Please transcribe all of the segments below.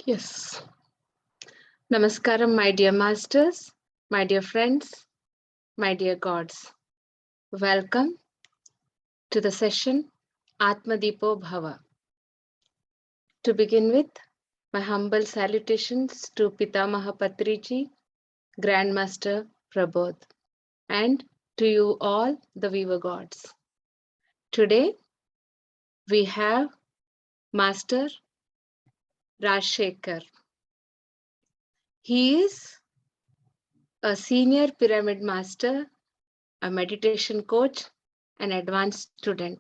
Yes. Namaskaram, my dear masters, my dear friends, my dear gods. Welcome to the session Aatma Deepo Bhava. To begin with, my humble salutations to Pitamaha Patriji, Grandmaster Prabodh, and to you all, the viewer gods. Today, we have Master Rajasekhar. He is a senior pyramid master, a meditation coach, an advanced student.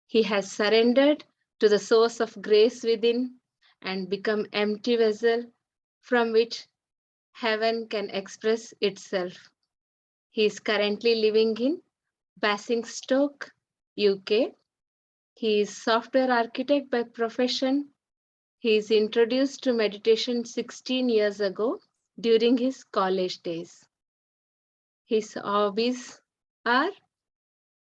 He has surrendered to the source of grace within and become empty vessel from which heaven can express itself. He is currently living in Basingstoke, UK. He is software architect by profession. He is introduced to meditation 16 years ago during his college days. His hobbies are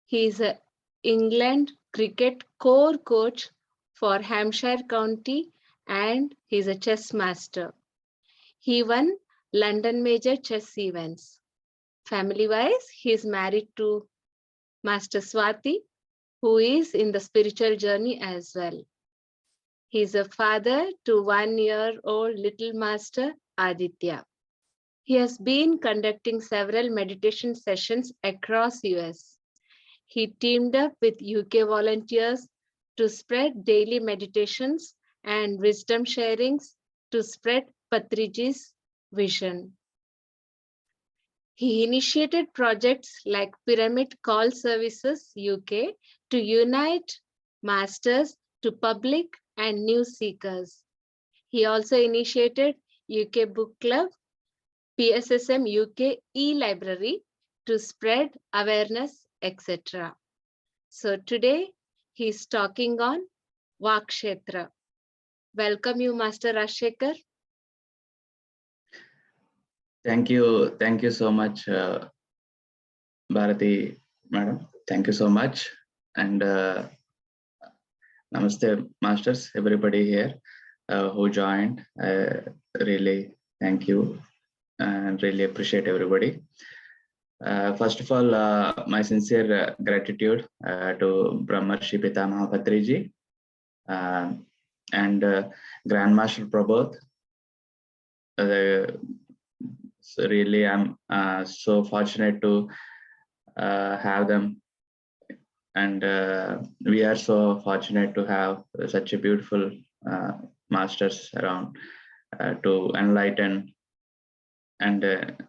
he is an England cricket core coach for Hampshire County and he is a chess master. He won London major chess events. Family-wise, he is married to Master Swati, who is in the spiritual journey as well. He is a father to 1-year-old little master Aditya. He has been conducting several meditation sessions across US. He teamed up with UK volunteers to spread daily meditations and wisdom sharings to spread Patriji's vision. He initiated projects like Pyramid Call Services UK to unite masters to public and new seekers. He also initiated UK Book Club, PSSM UK e-library to spread awareness, etc. So today he's talking on kshetram. Welcome you, Master Rajasekhar. Thank you so much, Bharati Madam. Thank you so much, and Namaste, Masters, everybody here who joined. Really thank you and really appreciate everybody. First of all, my sincere gratitude to Brahmarshi Pitamaha Patriji and Grandmaster Prabodh. So really, I'm so fortunate to have them, and we are so fortunate to have such a beautiful masters around to enlighten and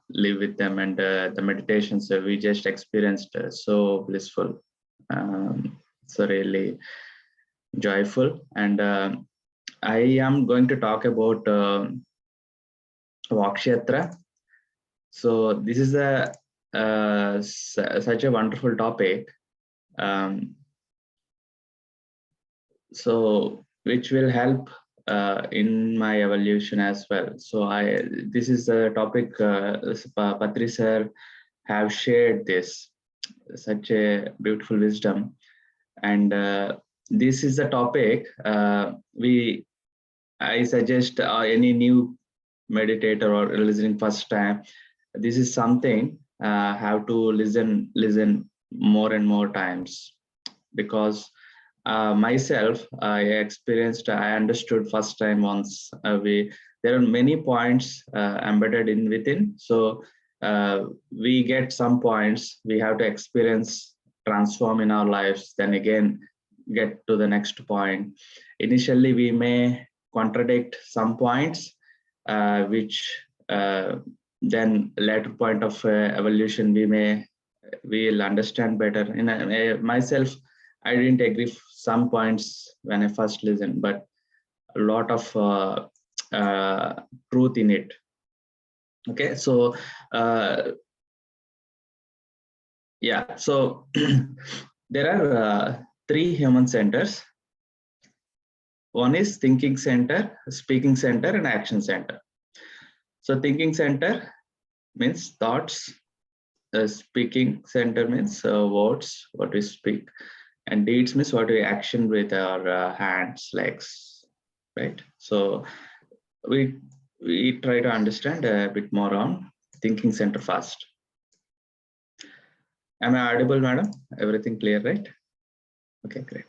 live with them, and the meditations we just experienced so blissful, so really joyful. And I am going to talk about kshetram. So this is a such a wonderful topic, so which will help in my evolution as well. So this is a topic Patri sir have shared this such a beautiful wisdom, and this is a topic I suggest any new meditator or listening first time, this is something have to listen more and more times, because myself I understood first time once. There are many points embedded in within, so we get some points we have to experience, transform in our lives, then again get to the next point. Initially we may contradict some points, which then later point of evolution we will understand better. Myself, I didn't agree some points when I first listened, but a lot of truth in it. Okay, so yeah, so there are 3 human centers. One is thinking center, speaking center, and action center. So thinking center means thoughts, speaking center means words, what we speak, and deeds means what we action with our hands, legs, right? So we try to understand a bit more on thinking center first. Am I audible, madam? Everything clear, right? Okay, great.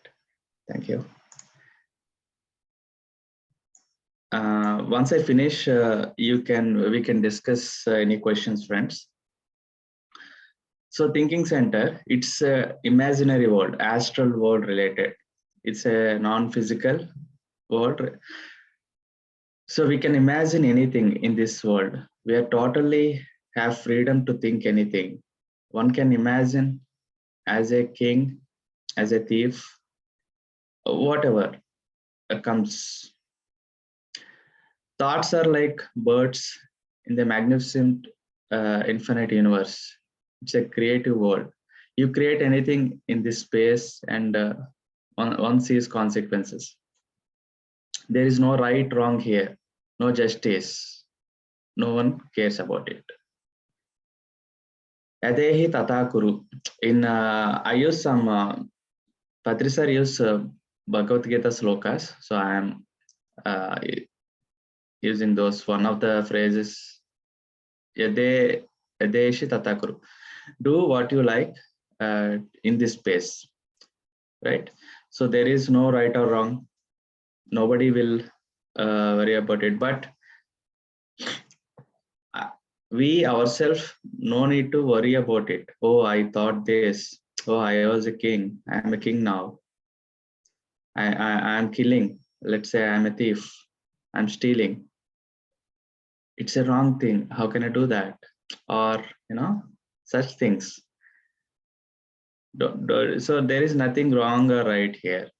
Thank you. Once I finish, we can discuss any questions, friends. So thinking center, it's a imaginary world, astral world related. It's a non-physical world. So we can imagine anything in this world. We are totally have freedom to think anything. One can imagine as a king, as a thief, whatever comes. Thoughts are like birds in the magnificent infinite universe. It's a creative world. You create anything in this space and one sees consequences. There is no right, wrong here, no justice. No one cares about it. Adehi tatakuru. In I use some Patri sir use Bhagavad Gita slokas, so I am using those. One of the phrases, Adehi tatakuru. Do what you like in this space, right? So there is no right or wrong. Nobody will worry about it, but we ourselves no need to worry about it. Oh, I thought this. Oh, I was a king. I am a king now. I am killing. Let's say I am a thief. I'm stealing. It's a wrong thing. How can I do that? Or such things. So there is nothing wrong or right here.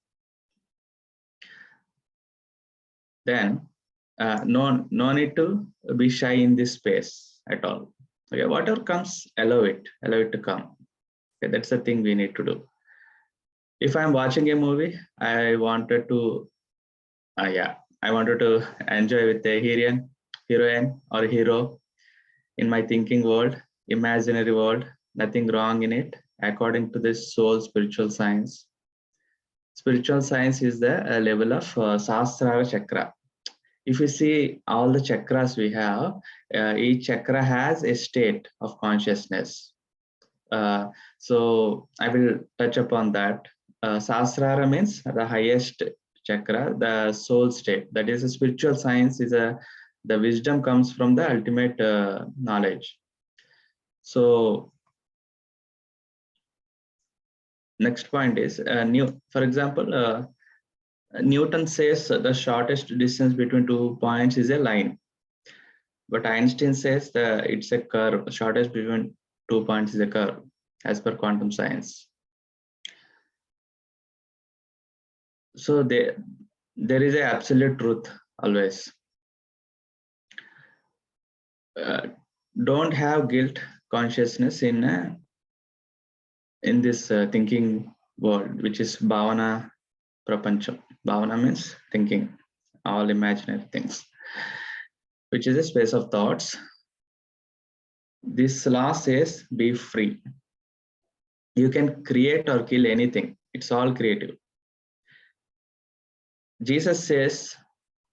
Then no need to be shy in this space at all. Okay, whatever comes, allow it to come. Okay, that's the thing we need to do. If I'm watching a movie, I wanted to enjoy with a heroine or hero in my thinking world, imaginary world, nothing wrong in it, according to this soul spiritual science. Spiritual science is the level of Sahasrara chakra. If you see all the chakras we have, each chakra has a state of consciousness. So I will touch upon that. Sahasrara means the highest chakra, the soul state. That is a spiritual science. The wisdom comes from the ultimate knowledge. So next point is for example, Newton says the shortest distance between 2 points is a line, but Einstein says that it's a curve. Shortest between 2 points is a curve, as per quantum science. So there is a absolute truth always. Don't have guilt consciousness in this thinking world, which is bhavana prapancham. Bhavana means thinking, all imaginary things, which is a space of thoughts. This law says be free. You can create or kill anything. It's all creative. Jesus says,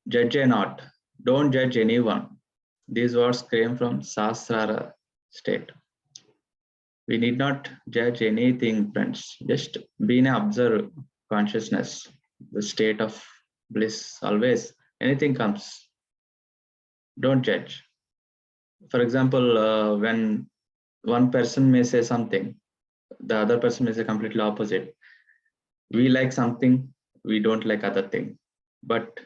judge not. Don't judge anyone. These words came from Sahasrara state. We need not judge anything, friends. Just be in observe consciousness, the state of bliss always. Anything comes. Don't judge. For example, when one person may say something, the other person may say completely opposite. We like something, we don't like other thing. But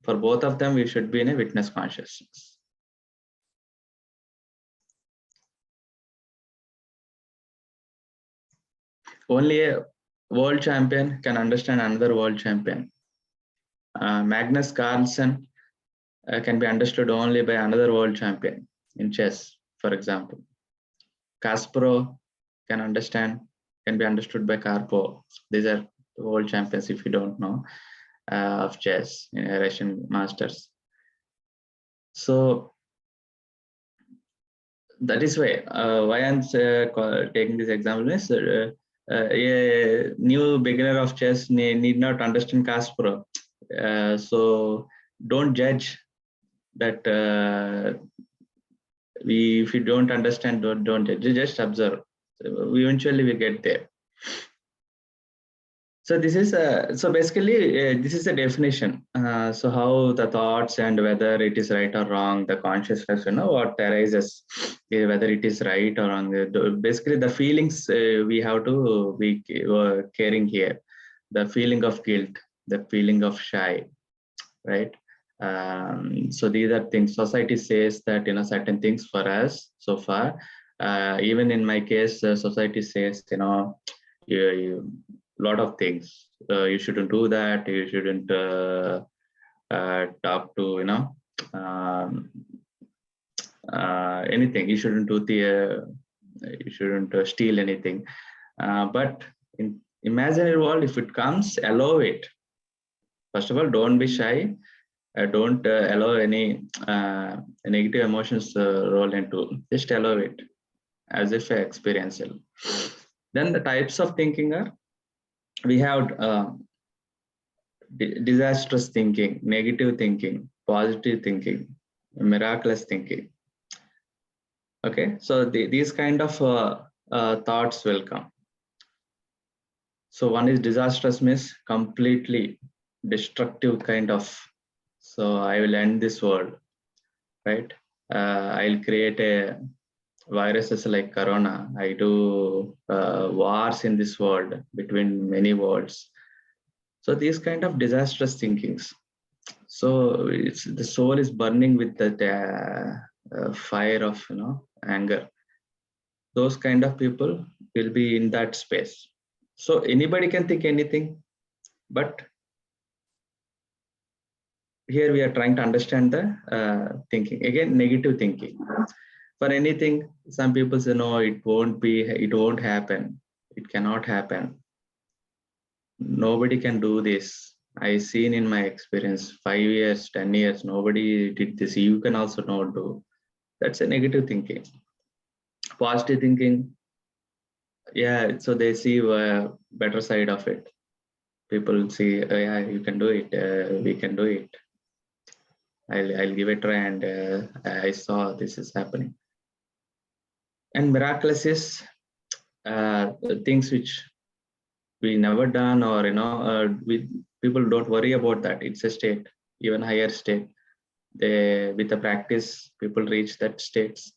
for both of them, we should be in a witness consciousness. Only a world champion can understand another world champion. Magnus Carlsen can be understood only by another world champion in chess, for example. Kasparov can be understood by Karpov. These are the world champions, if you don't know, of chess, Russian masters. So that is why I'm taking this example is a new beginner of chess need not understand Kasparov. So don't judge that if you don't understand, don't just observe. So eventually we get there. So this is so basically this is the definition. So how the thoughts and whether it is right or wrong, the consciousness, what arises, whether it is right or wrong. Basically, the feelings we have to be caring here. The feeling of guilt, the feeling of shy, right? So these are things society says that certain things for us so far. Even in my case, society says lot of things. You shouldn't do that. You shouldn't talk to anything. You shouldn't do you shouldn't steal anything. But in imaginary world, if it comes, allow it. First of all, don't be shy. Don't allow any negative emotions roll into. Just allow it as if experiential. Then the types of thinking are, we have disastrous thinking, negative thinking, positive thinking, miraculous thinking. Okay, so these kind of thoughts will come. So one is disastrous, means completely destructive kind of. So I will end this world, right? I'll create a viruses like corona. I do wars in this world between many worlds. So these kind of disastrous thinkings. So it's the soul is burning with the fire of anger. Those kind of people will be in that space. So anybody can think anything, but here we are trying to understand the thinking. Again, negative thinking. For anything, some people say, no, it won't happen. It cannot happen. Nobody can do this. I seen in my experience, 5 years, 10 years, nobody did this. You can also not do. That's a negative thinking. Positive thinking, yeah, so they see a better side of it. People see, yeah, you can do it. We can do it. I'll give it a try, and I saw this is happening. And miraculous is things which we never done, or people don't worry about that. It's a state, even higher state. With the practice, people reach that states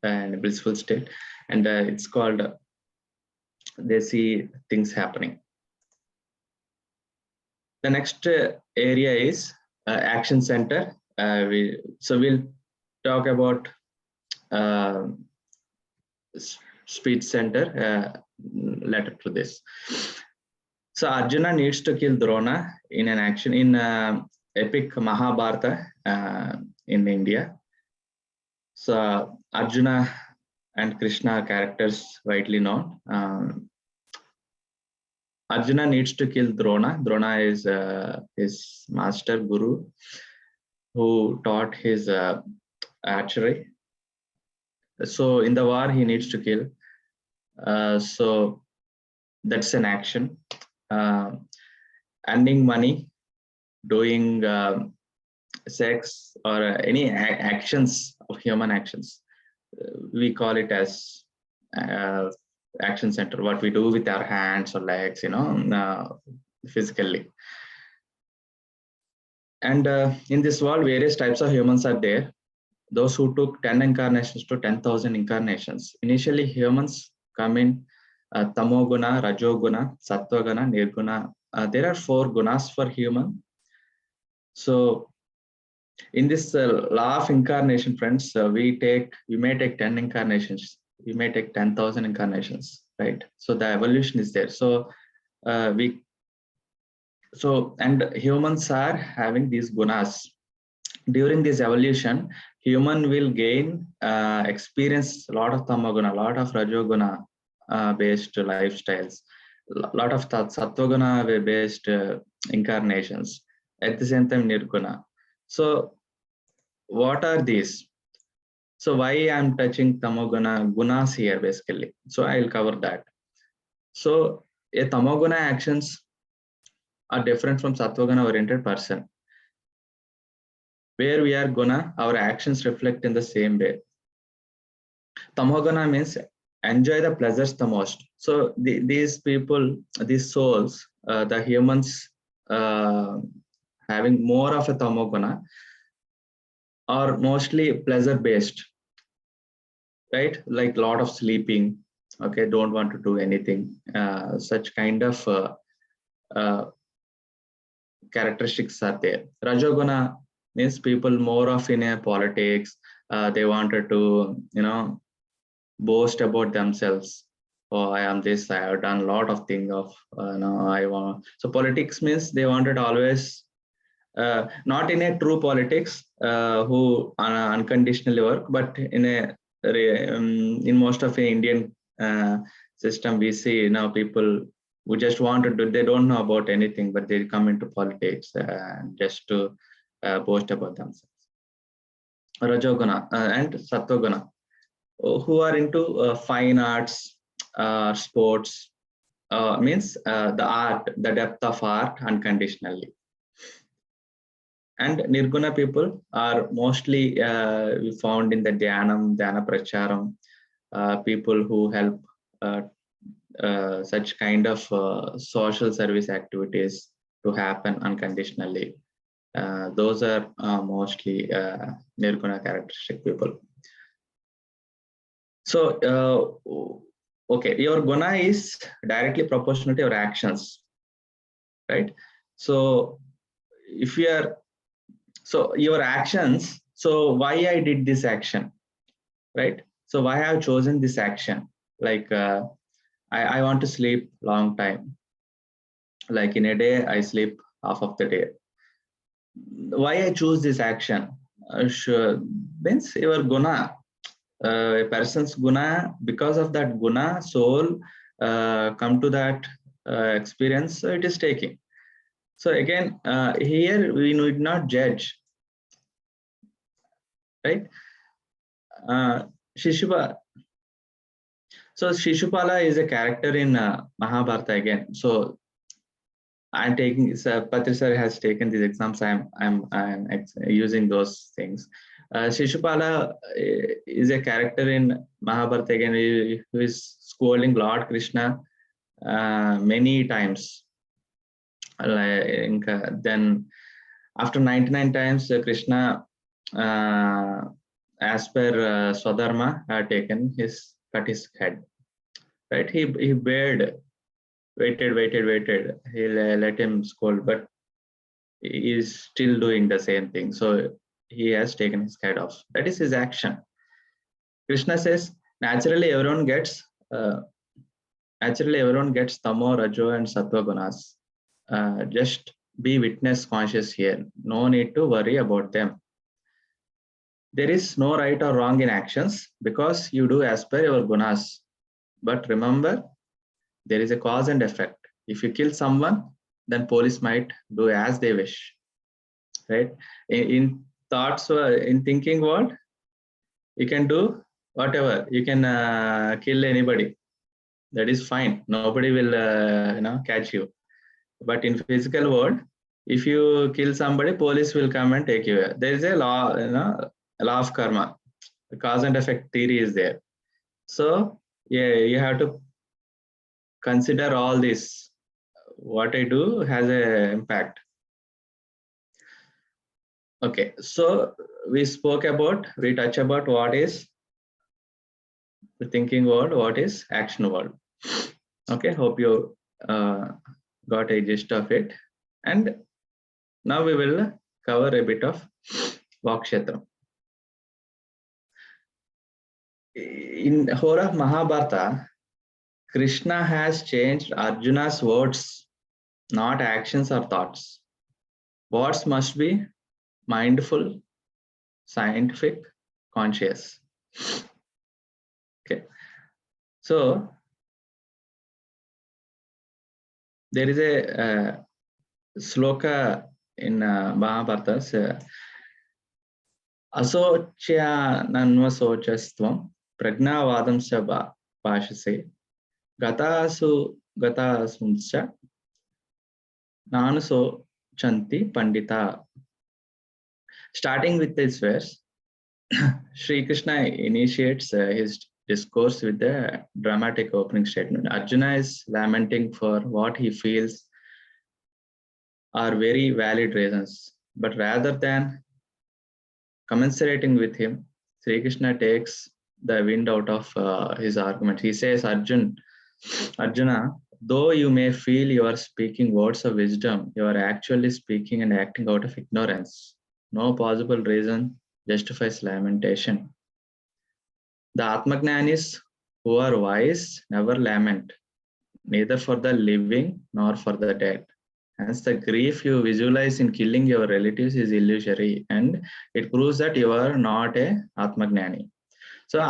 and blissful state, and it's called they see things happening. The next area is action center. We'll talk about speech center later to this. So Arjuna needs to kill Drona in an action in epic Mahabharata in India. So Arjuna and Krishna characters widely known. Arjuna needs to kill Drona. Drona is his master guru who taught his archery. So in the war, he needs to kill. So that's an action. Earning money, doing sex, or any actions of human actions. We call it as action center, what we do with our hands or legs, physically. And in this world, various types of humans are there. Those who took 10 incarnations to 10,000 incarnations. Initially, humans come in tamoguna, rajoguna, sattvaguna, nirguna. There are 4 gunas for human. So in this law of incarnation, friends, we may take 10 incarnations, we may take 10,000 incarnations, right? So the evolution is there. So and humans are having these gunas. During this evolution, human will gain experience a lot of tamoguna, a lot of rajoguna based lifestyles, a lot of sattvaguna based incarnations. At the same time, nirguna. So what are these? So why I'm touching tamoguna gunas here basically? So I'll cover that. So a tamoguna actions are different from sattvaguna oriented person. where we are guna, our actions reflect in the same way. Tamoguna means enjoy the pleasures the most. So these people, these souls, the humans having more of a tamoguna are mostly pleasure based, right? Like a lot of sleeping, okay, don't want to do anything, such kind of characteristics are there. Rajoguna means people more of in a politics, they wanted to, boast about themselves. Oh, I am this, I have done a lot of things of, I want. So politics means they wanted always, not in a true politics, who unconditionally work, but in a, in most of the Indian system, we see now people who just want to do, they don't know about anything, but they come into politics just to boast about themselves. Rajoguna and Sattoguna, who are into fine arts, sports, means the art, the depth of art unconditionally. And Nirguna people are mostly found in the Dhyana Pracharam, people who help such kind of social service activities to happen unconditionally. Those are mostly Nirguna characteristic people. So, okay, your guna is directly proportional to your actions, right? So, if you are, so your actions, so why I did this action, right? So why I have chosen this action? Like I want to sleep long time. Like in a day, I sleep half of the day. Why I choose this action? Sure, means your guna, a person's guna, because of that guna, soul come to that experience, so it is taking. So again, here we need not judge, right? Shishupala. So Shishupala is a character in Mahabharata again. So I'm taking, Patri sir has taken these exams. I'm using those things. Shishupala is a character in Mahabharata again, who is scolding Lord Krishna many times. Then after 99 times, Krishna, as per Swadharma, had taken cut his head. Right? He waited. He let him scold, but he is still doing the same thing. So he has taken his head off. That is his action. Krishna says, naturally everyone gets tamo, rajo, and sattva gunas. Just be witness conscious here. No need to worry about them. There is no right or wrong in actions because you do as per your gunas. But remember, there is a cause and effect. If you kill someone, then police might do as they wish, right? In thoughts, in thinking world, you can do whatever. You can kill anybody. That is fine. Nobody will, catch you. But in physical world, if you kill somebody, police will come and take you. There is a law, law of karma. The cause and effect theory is there. So yeah, you have to consider all this. What I do has an impact. Okay, so we touch about what is the thinking world, what is action world. Okay, hope you got a gist of it. And now we will cover a bit of kshetram. In the whole of Mahabharata, Krishna has changed Arjuna's words, not actions or thoughts. Words must be mindful, scientific, conscious. Okay, so there is a sloka in Mahabharata. Asocya nanvasochastvam pragnavadam sa bhashase gatasuncha nanuso chanti pandita. Starting with this verse, Sri Krishna initiates his discourse with the dramatic opening statement. Arjuna is lamenting for what he feels are very valid reasons, but rather than commensurating with him, Sri Krishna takes the wind out of his argument. He says, Arjuna, though you may feel you are speaking words of wisdom, you are actually speaking and acting out of ignorance. No possible reason justifies lamentation. The Atmajnanis who are wise never lament, neither for the living nor for the dead. Hence, the grief you visualize in killing your relatives is illusory, and it proves that you are not a Atmajnani. So,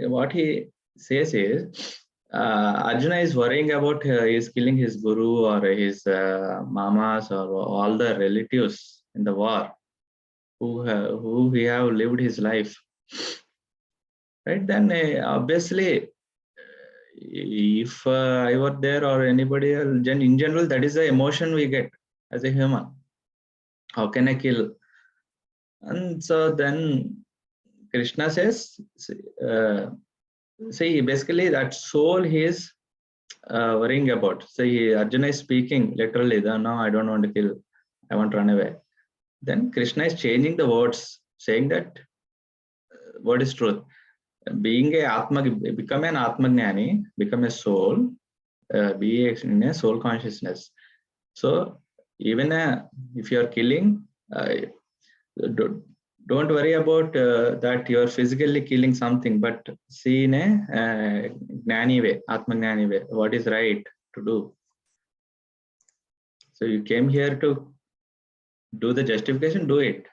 what he says is, Arjuna is worrying about his killing his guru or his mamas or all the relatives in the war who he have lived his life. Right? Then obviously, if I were there or anybody else, in general, that is the emotion we get as a human. How can I kill? And so then Krishna says, see, basically that soul he is worrying about. See, Arjuna is speaking literally, no, I don't want to kill, I want to run away. Then Krishna is changing the words, saying that what is truth. Being a Atma, become an Atmajnani, become a soul, be in a soul consciousness. So even if you are killing, don't worry about that you are physically killing something, but see in a Gnani way, Atmajnani way, what is right to do. So you came here to do the justification, do it.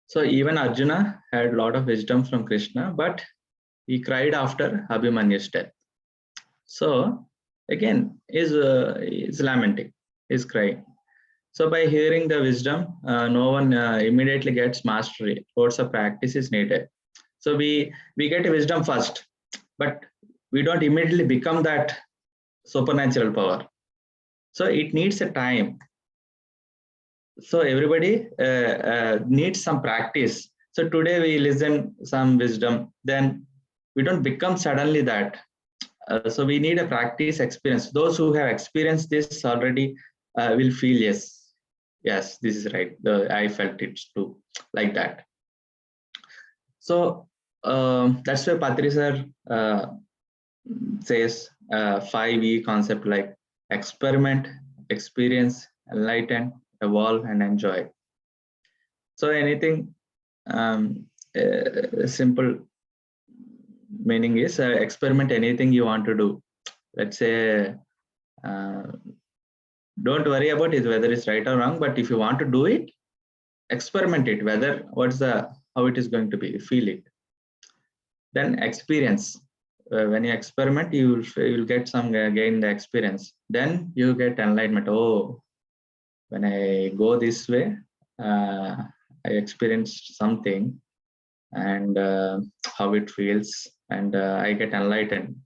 So even Arjuna had a lot of wisdom from Krishna, but he cried after Abhimanyu's death. So again, is lamenting, is crying. So by hearing the wisdom, no one immediately gets mastery. Lots of practice is needed. So we get wisdom first, but we don't immediately become that supernatural power. So it needs a time. So everybody needs some practice. So today we listen some wisdom, then we don't become suddenly that. So we need a practice experience. Those who have experienced this already will feel yes, this is right. I felt it too, like that. So that's why Patri sir says 5E concept, like experiment, experience, enlighten, evolve, and enjoy. So anything simple meaning is experiment anything you want to do. Let's say don't worry about it whether it's right or wrong, but if you want to do it, experiment it, whether how it is going to be, feel it. Then experience. When you experiment, you will get some gain the experience. Then you get enlightenment. Oh, when I go this way, I experienced something, and how it feels, and I get enlightened.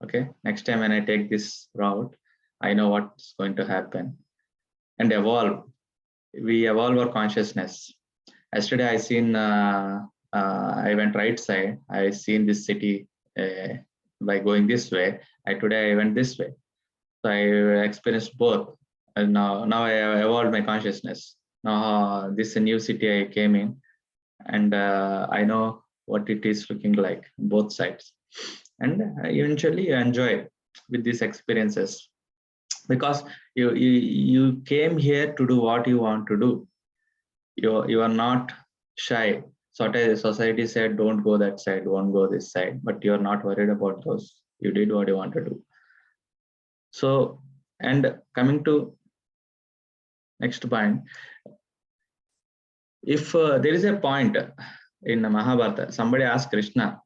Okay, next time when I take this route, I know what's going to happen. And evolve. We evolve our consciousness. Yesterday I seen I went right side. I seen this city by going this way. Today I went this way. So I experienced both. And now I evolved my consciousness. Now this is a new city I came in, and I know what it is looking like both sides. And eventually you enjoy with these experiences, because you came here to do what you want to do. You are not shy. Society said don't go that side, don't go this side, but you are not worried about those. You did what you want to do. So, and coming to next point, if there is a point in Mahabharata, somebody asked Krishna,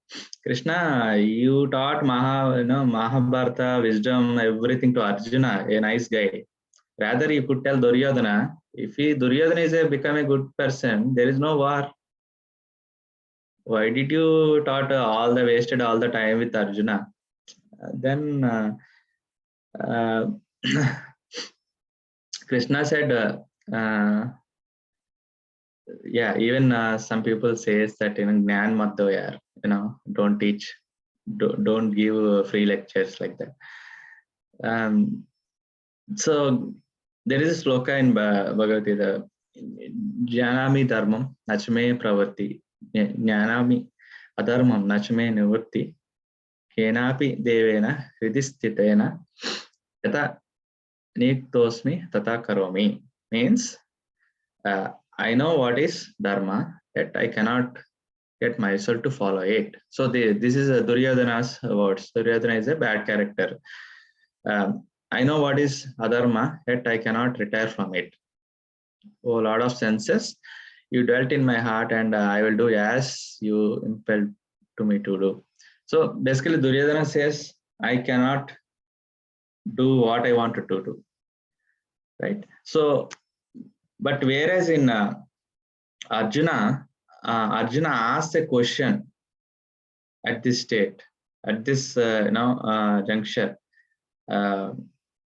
you taught Mahabharata wisdom, everything to Arjuna, a nice guy. Rather, you could tell Duryodhana, if Duryodhana is become a good person, there is no war. Why did you wasted all the time with Arjuna? Then Krishna said, yeah, even some people says that Gnan mat do yaar, don't teach, don't give free lectures like that. So there is a sloka in Bhagavad Gita, Jnanami dharmam nachme pravarti, Jnanami adharmam nachme nivritti, kenapi devena hridistitena yata niktosmi tata karomi. Means I know what is dharma, yet I cannot get myself to follow it. So this is Duryodhana's words. Duryodhana is a bad character. I know what is adharma, yet I cannot retire from it. Oh, lot of senses. You dwelt in my heart, and I will do as you impelled to me to do. So basically, Duryodhana says, I cannot do what I wanted to do. Right? So, but whereas in Arjuna, Arjuna asked a question at this state, at this juncture,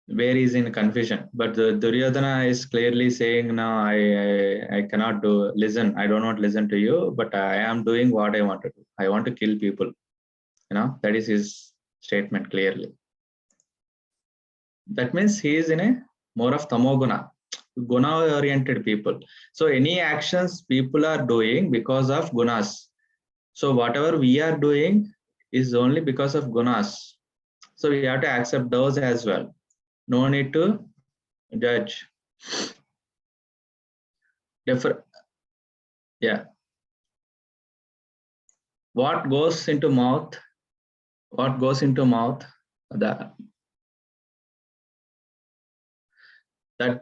where he's in confusion. But the Duryodhana is clearly saying, no, I cannot listen. I do not listen to you, but I am doing what I want to do. I want to kill people. That is his statement clearly. That means he is in a more of tamoguna, guna-oriented people. So any actions people are doing because of gunas. So whatever we are doing is only because of gunas. So we have to accept those as well. No need to judge. Yeah. What goes into mouth? What goes into mouth? That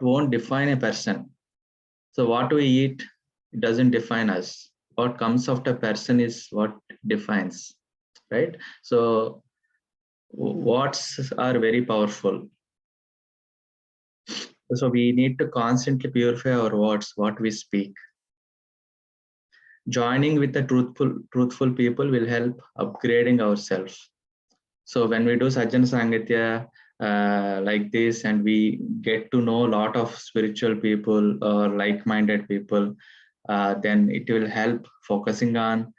won't define a person. So what we eat, it doesn't define us. What comes after person is what defines, right? So words are very powerful. So we need to constantly purify our words, what we speak. Joining with the truthful people will help upgrading ourselves. So when we do Sajjana Sangitya like this, and we get to know a lot of spiritual people or like-minded people, then it will help focusing on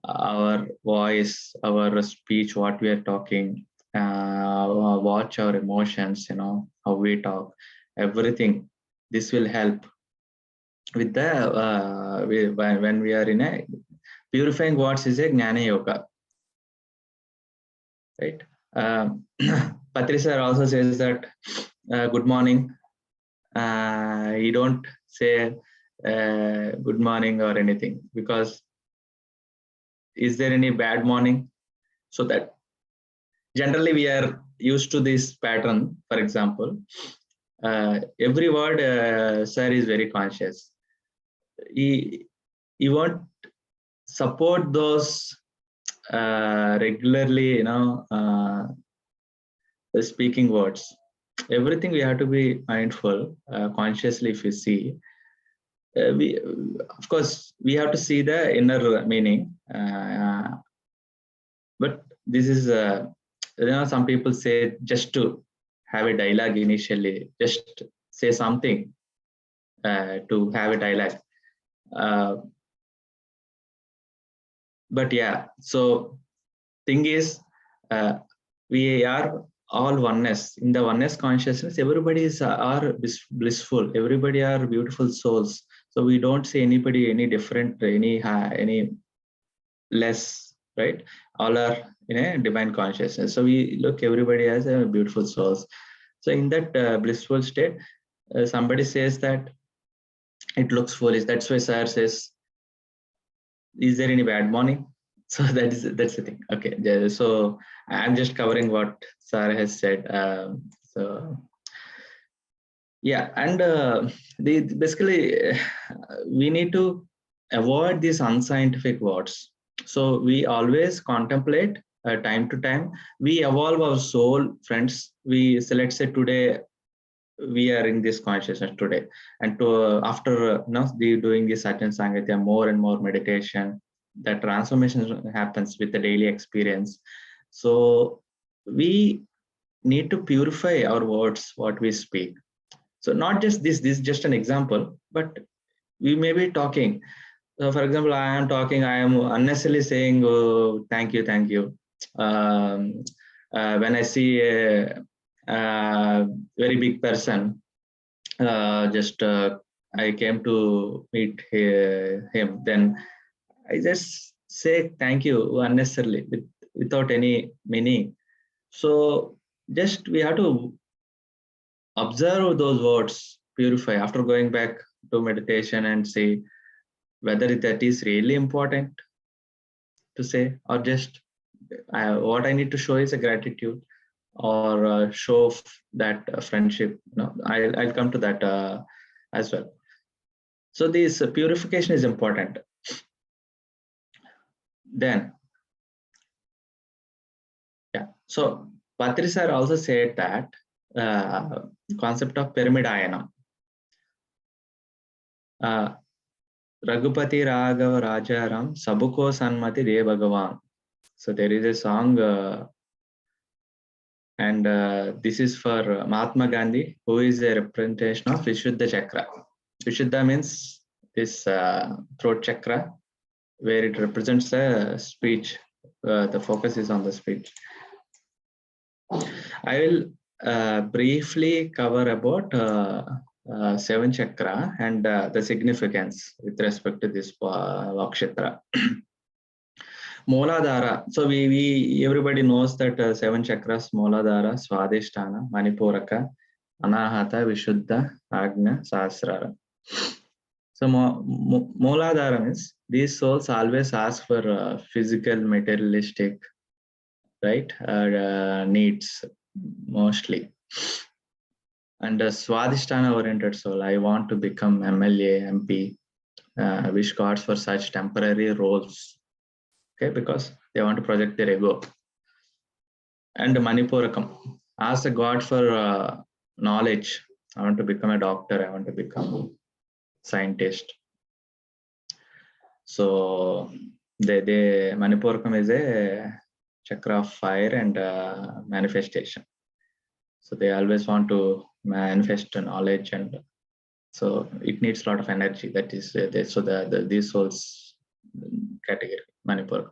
our voice, our speech, what we are talking, watch our emotions, how we talk, everything. This will help with the when we are in a purifying words is a Jnana Yoga, right? Patri sir also says that good morning. He don't say good morning or anything, because is there any bad morning? So that generally we are used to this pattern. For example, every word sir is very conscious. He won't support those regularly, speaking words. Everything we have to be mindful, consciously. If we see, we of course we have to see the inner meaning. But this is, some people say just to have a dialogue initially, just say something to have a dialogue. But yeah, so thing is, we are all oneness. In the oneness consciousness, everybody are blissful. Everybody are beautiful souls. So we don't see anybody any different, any less, right? All are in a divine consciousness. So we look everybody as a beautiful souls. So in that blissful state, somebody says that it looks foolish. That's why sir says, is there any bad morning? So that's the thing. Okay, so I'm just covering what sir has said. So yeah, and basically we need to avoid these unscientific words. So we always contemplate time to time. We evolve our soul, friends. Let's say today we are in this consciousness today, and after doing this Sajjana Sangitya, more and more meditation, the transformation happens with the daily experience. So we need to purify our words, what we speak. So not just this is just an example, but we may be talking. So for example, I am talking, I am unnecessarily saying, oh, thank you, thank you. When I see a very big person, I came to meet him, then I just say thank you unnecessarily without any meaning. So just we have to observe those words, purify after going back to meditation and see whether that is really important to say, or just what I need to show is a gratitude or show of that friendship. I'll come to that as well. So this purification is important. Then, yeah. So Patri sir also said that concept of pyramid ayana. Raghupati Raghav Rajaram Sabuko Sanmati De Bhagavan. So there is a song and this is for Mahatma Gandhi, who is a representation of Vishuddha Chakra. Vishuddha means this throat chakra, where it represents a speech. The focus is on the speech. I will briefly cover about 7 chakra and the significance with respect to this Vakshatra. Mooladhara. So everybody knows that 7 chakras: Mooladhara, Swadhisthana, Manipuraka, Anahata, Vishuddha, Agnya, Sahasrara. So Mooladhara means these souls always ask for physical, materialistic, right, needs mostly. And Swadhisthana oriented soul, I want to become MLA, MP, wish gods for such temporary roles. Okay, because they want to project their ego. And Manipurakam, ask the God for knowledge. I want to become a doctor. I want to become a scientist. So the Manipurakam is a chakra of fire and manifestation. So they always want to manifest knowledge, and so it needs a lot of energy. That is these souls category Manipur.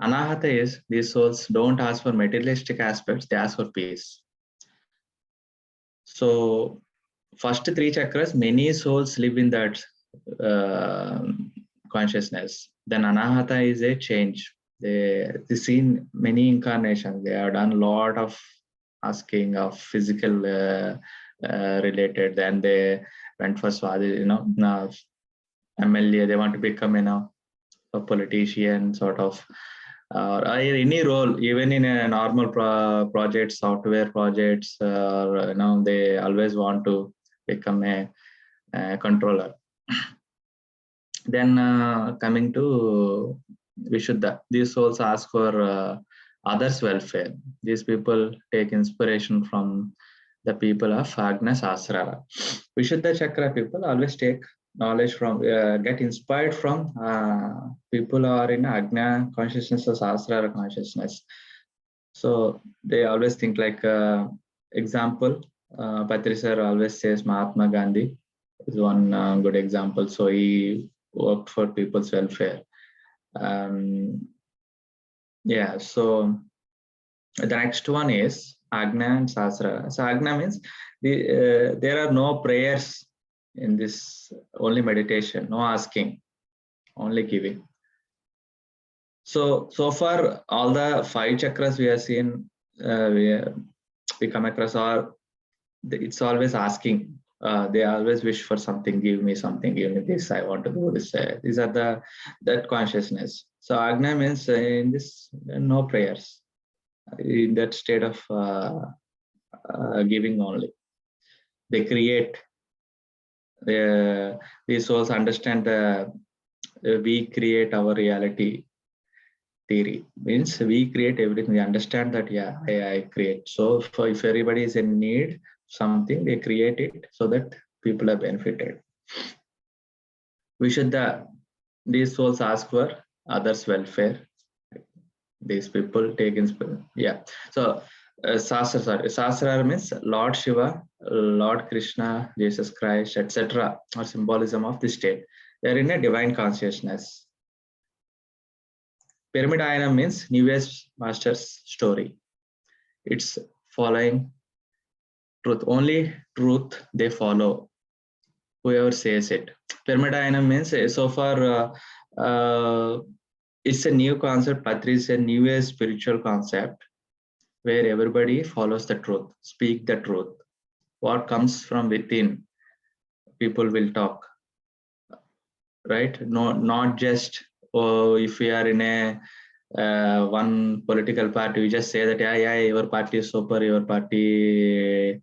Anahata is these souls don't ask for materialistic aspects; they ask for peace. So first 3 chakras, many souls live in that consciousness. Then Anahata is a change. They've seen many incarnations. They have done a lot of asking of physical related. Then they went for Swadi, MLA. They want to become, a politician, sort of, or any role, even in a normal project, software projects, or they always want to become a controller. Then coming to Vishuddha, these souls ask for others' welfare. These people take inspiration from the people of Agnya Sahasrara. Vishuddha Chakra people always take knowledge from, get inspired from people who are in Agnya consciousness or Sahasrara consciousness. So they always think like, example, Patri sir always says Mahatma Gandhi is one good example. So he worked for people's welfare. Yeah, so the next one is Agnya and Sahasrara. So Agnya means there are no prayers in this, only meditation, no asking, only giving. So far, all the 5 chakras we have seen, we come across, are it's always asking. They always wish for something, give me something, give me this, I want to do this. These are that consciousness. So Agnya means in this, no prayers, in that state of giving only. They create. These souls understand we create our reality theory. Means we create everything. We understand that, yeah, I create. So if everybody is in need something, they create it so that people are benefited. These souls ask for others' welfare. These people take inspiration. Yeah. So Sahasrara means Lord Shiva, Lord Krishna, Jesus Christ, etc. or symbolism of this state. They are in a divine consciousness. Pyramid Ayana means New Age Masters story. It's following truth. Only truth they follow. Whoever says it. Pyramid Ayana means so far it's a new concept. Patri is a new age spiritual concept where everybody follows the truth, speak the truth. What comes from within, people will talk, right? No, not just if we are in a one political party, we just say that yeah, your party is super, your party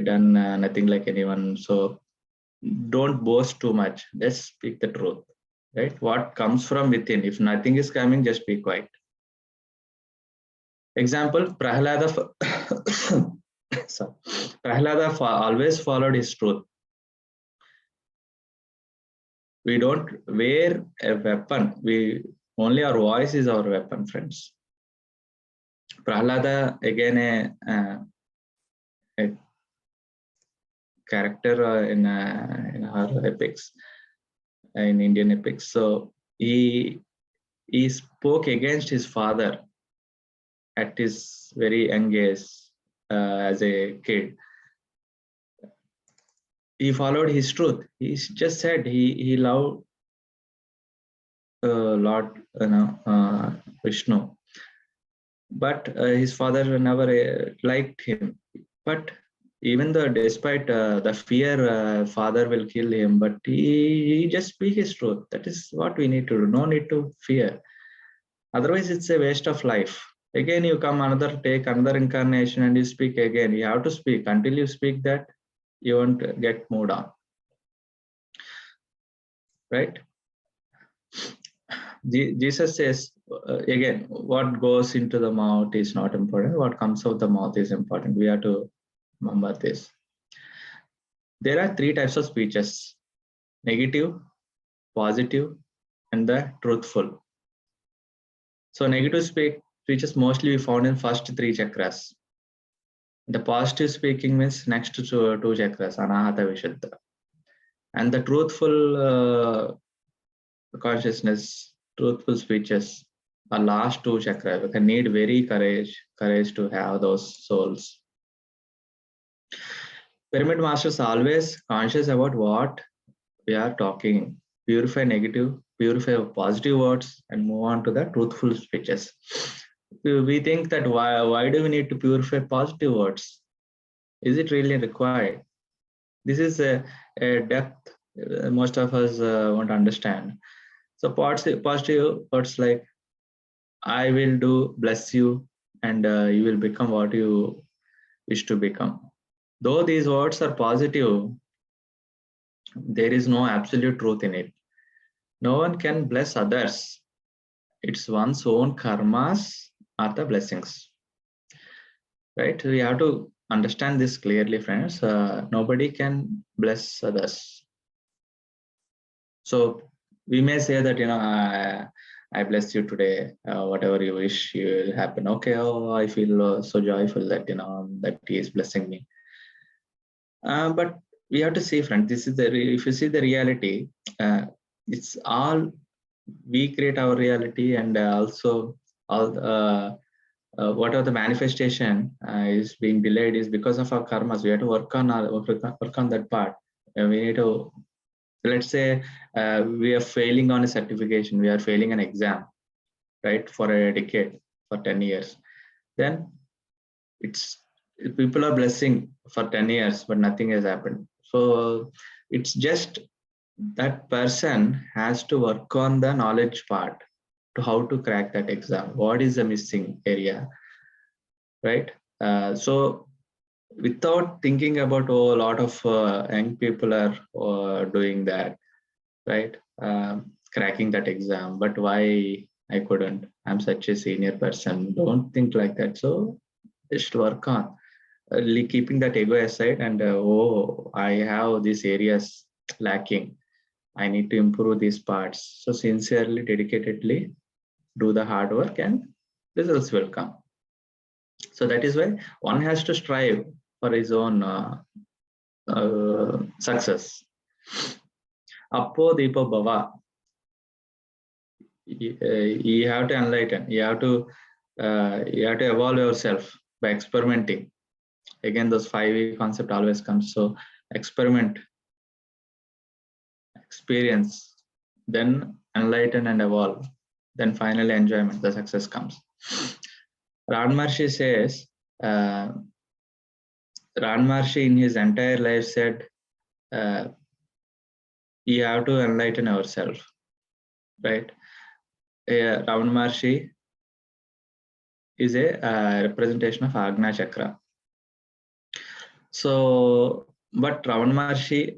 done nothing like anyone. So don't boast too much. Let's speak the truth, right? What comes from within. If nothing is coming, just be quiet. Example, Prahlada. So, Prahlada always followed his truth. We don't wear a weapon. We only our voice is our weapon, friends. Prahlada again a character in our epics, in Indian epics. So he spoke against his father at his very young age as a kid. He followed his truth. He just said he loved Lord Vishnu, but his father never liked him. But even though despite the fear, father will kill him, but he just speak his truth. That is what we need to do. No need to fear. Otherwise, it's a waste of life. Again, you come take another incarnation and you speak again. You have to speak. Until you speak that, you won't get moved on. Right? Jesus says, again, what goes into the mouth is not important. What comes out the mouth is important. We have to remember this. There are three types of speeches: negative, positive, and the truthful. So negative speeches mostly found in first three chakras. The positive speaking means next to two chakras, Anahata Vishuddha. And the truthful consciousness, truthful speeches are last two chakras. We can need very courage to have those souls. Pyramid masters are always conscious about what we are talking. Purify negative, purify positive words, and move on to the truthful speeches. We think that why do we need to purify positive words? Is it really required? This is a depth most of us won't understand. So positive words like I will do, bless you, and you will become what you wish to become. Though these words are positive, there is no absolute truth in it. No one can bless others. It's one's own karmas are the blessings. Right? We have to understand this clearly, friends. Nobody can bless others. So we may say that, I bless you today, whatever you wish will happen. Okay, I feel so joyful that, that he is blessing me. But we have to see, friend, this is if you see the reality, it's all, we create our reality, and also all whatever the manifestation is being delayed is because of our karmas. We have to work on that part. We need to, let's say we are failing on a certification, we are failing an exam, right, for a decade, for 10 years. Then people are blessing for 10 years, but nothing has happened. So it's just that person has to work on the knowledge part to how to crack that exam. What is the missing area, right? So without thinking about, a lot of young people are doing that, right? Cracking that exam, but why I couldn't? I'm such a senior person. Don't think like that. So just work on keeping that ego aside, and I have these areas lacking. I need to improve these parts. So sincerely, dedicatedly do the hard work, and results will come. So that is why one has to strive for his own success. Appo Deepo Bhava. You have to enlighten. You have to evolve yourself by experimenting. Again, those 5E concept always comes. So experiment, experience, then enlighten and evolve. Then finally enjoyment, the success comes. Ran Maharshi says, Ran Maharshi in his entire life said, you have to enlighten ourselves, right? Ran Maharshi is a representation of Agna Chakra. So, but Raman Maharshi,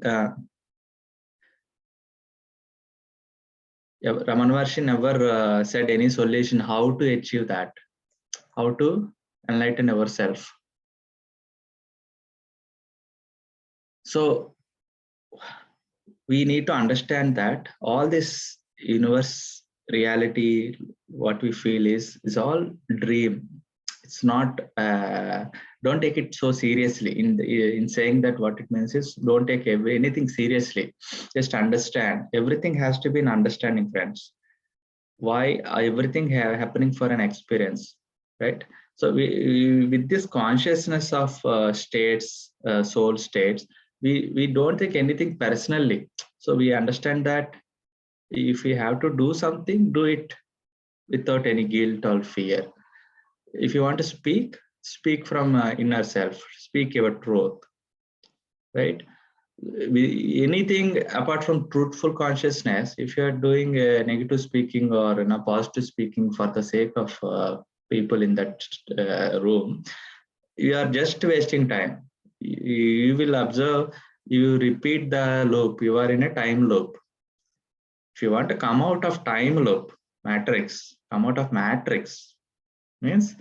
Raman Maharshi never said any solution how to achieve that, how to enlighten ourselves. So, we need to understand that all this universe reality, what we feel is all dream. It's not. Don't take it so seriously. In saying that, what it means is don't take anything seriously. Just understand. Everything has to be an understanding, friends. Why everything happening for an experience, right? So we with this consciousness of states, soul states, we don't take anything personally. So we understand that if we have to do something, do it without any guilt or fear. If you want to speak from inner self, speak your truth, right? Anything apart from truthful consciousness, if you are doing negative speaking or positive speaking for the sake of people in that room, you are just wasting time. You will observe, you repeat the loop, you are in a time loop. If you want to come out of time loop, matrix, come out of matrix, means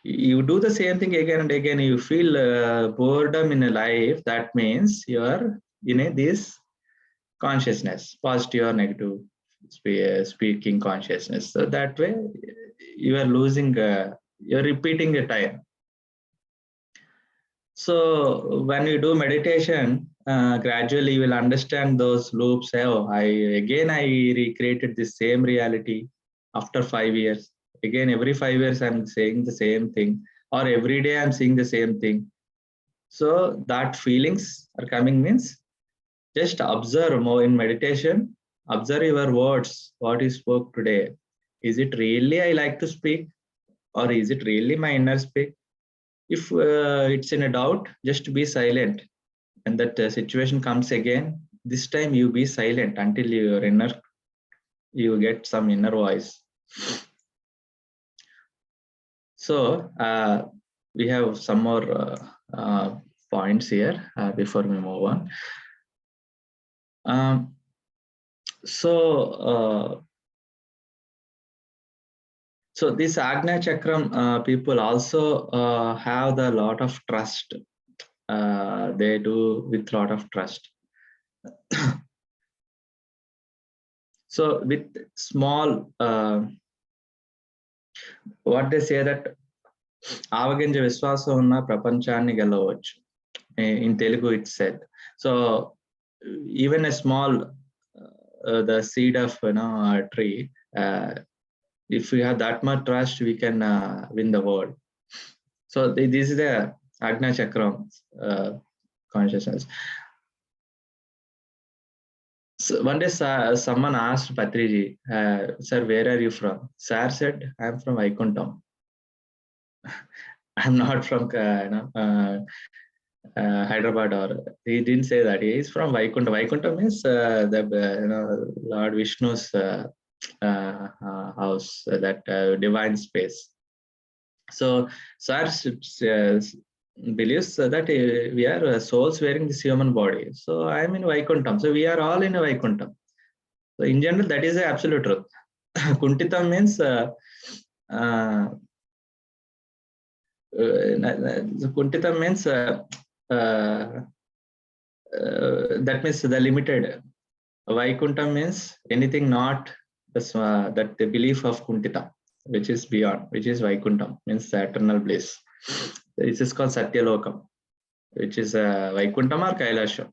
you do the same thing again and again. You feel boredom in a life. That means you are in this consciousness, positive or negative speaking consciousness. So that way you are losing, you're repeating the time. So when you do meditation, gradually you will understand those loops. Oh, I recreated the same reality after 5 years. Again, every 5 years I'm saying the same thing, or every day I'm seeing the same thing. So that feelings are coming means just observe more in meditation. Observe your words, what you spoke today. Is it really I like to speak, or is it really my inner speak? If it's in a doubt, just be silent. And that situation comes again, this time you be silent until you get some inner voice. So we have some more points here before we move on. So this Agna Chakram people also have the lot of trust. They do with lot of trust. So with small, what they say that Avaginja Viswasa unna prapanchanni gelavachchu. In Telugu it's said. So even a small, the seed of a tree, if we have that much trust, we can win the world. So this is the Agna Chakram consciousness. So one day someone asked Patriji, sir, where are you from? Sir said, I'm from Vaikuntham. I'm not from Hyderabad, or he didn't say that. He is from Vaikuntham. Vaikuntham means the Lord Vishnu's house, that divine space. So sir believes that we are souls wearing this human body. So I am in Vaikuntham. So we are all in Vaikuntham. So in general, that is the absolute truth. Kuntitam means Kuntitam means that means the limited. Vaikuntham means anything not that the belief of Kuntita, which is beyond, which is Vaikuntham, means the eternal bliss. This is called Satyalokam, which is Vaikuntham or Kailasham.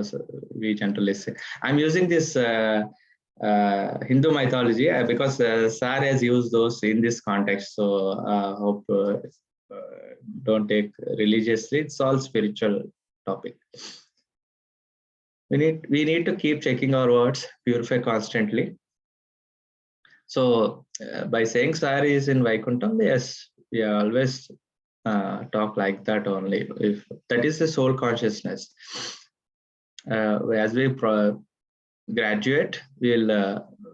So we generally say. I'm using this Hindu mythology because Sar has used those in this context. So hope don't take religiously. It's all spiritual topic. We need to keep checking our words, purify constantly. So by saying Sar is in Vaikuntham, yes, we always talk like that only. If that is the soul consciousness. As we graduate, we'll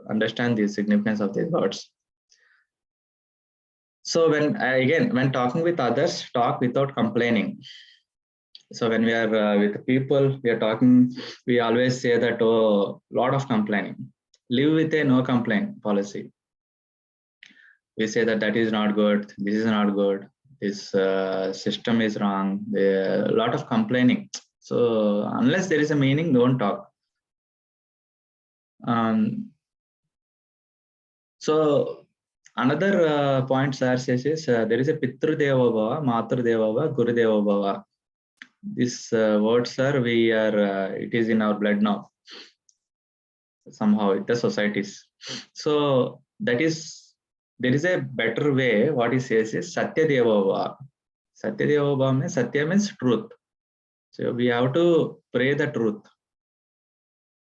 understand the significance of these words. So when talking with others, talk without complaining. So when we are with people, we are talking, we always say that, oh, lot of complaining. Live with a no complaint policy. We say that is not good, this is not good, this system is wrong, a lot of complaining. So unless there is a meaning, don't talk. So another point Sir says is there is a Pitru Deva Bhava, Matru Deva Bhava, Guru Deva Bhava. This word, sir, we are it is in our blood now. Somehow in the societies. So that is, there is a better way. What he says is Satya Deva Bhava. Satya Deva Bhava means Satya means truth. So we have to pray the truth.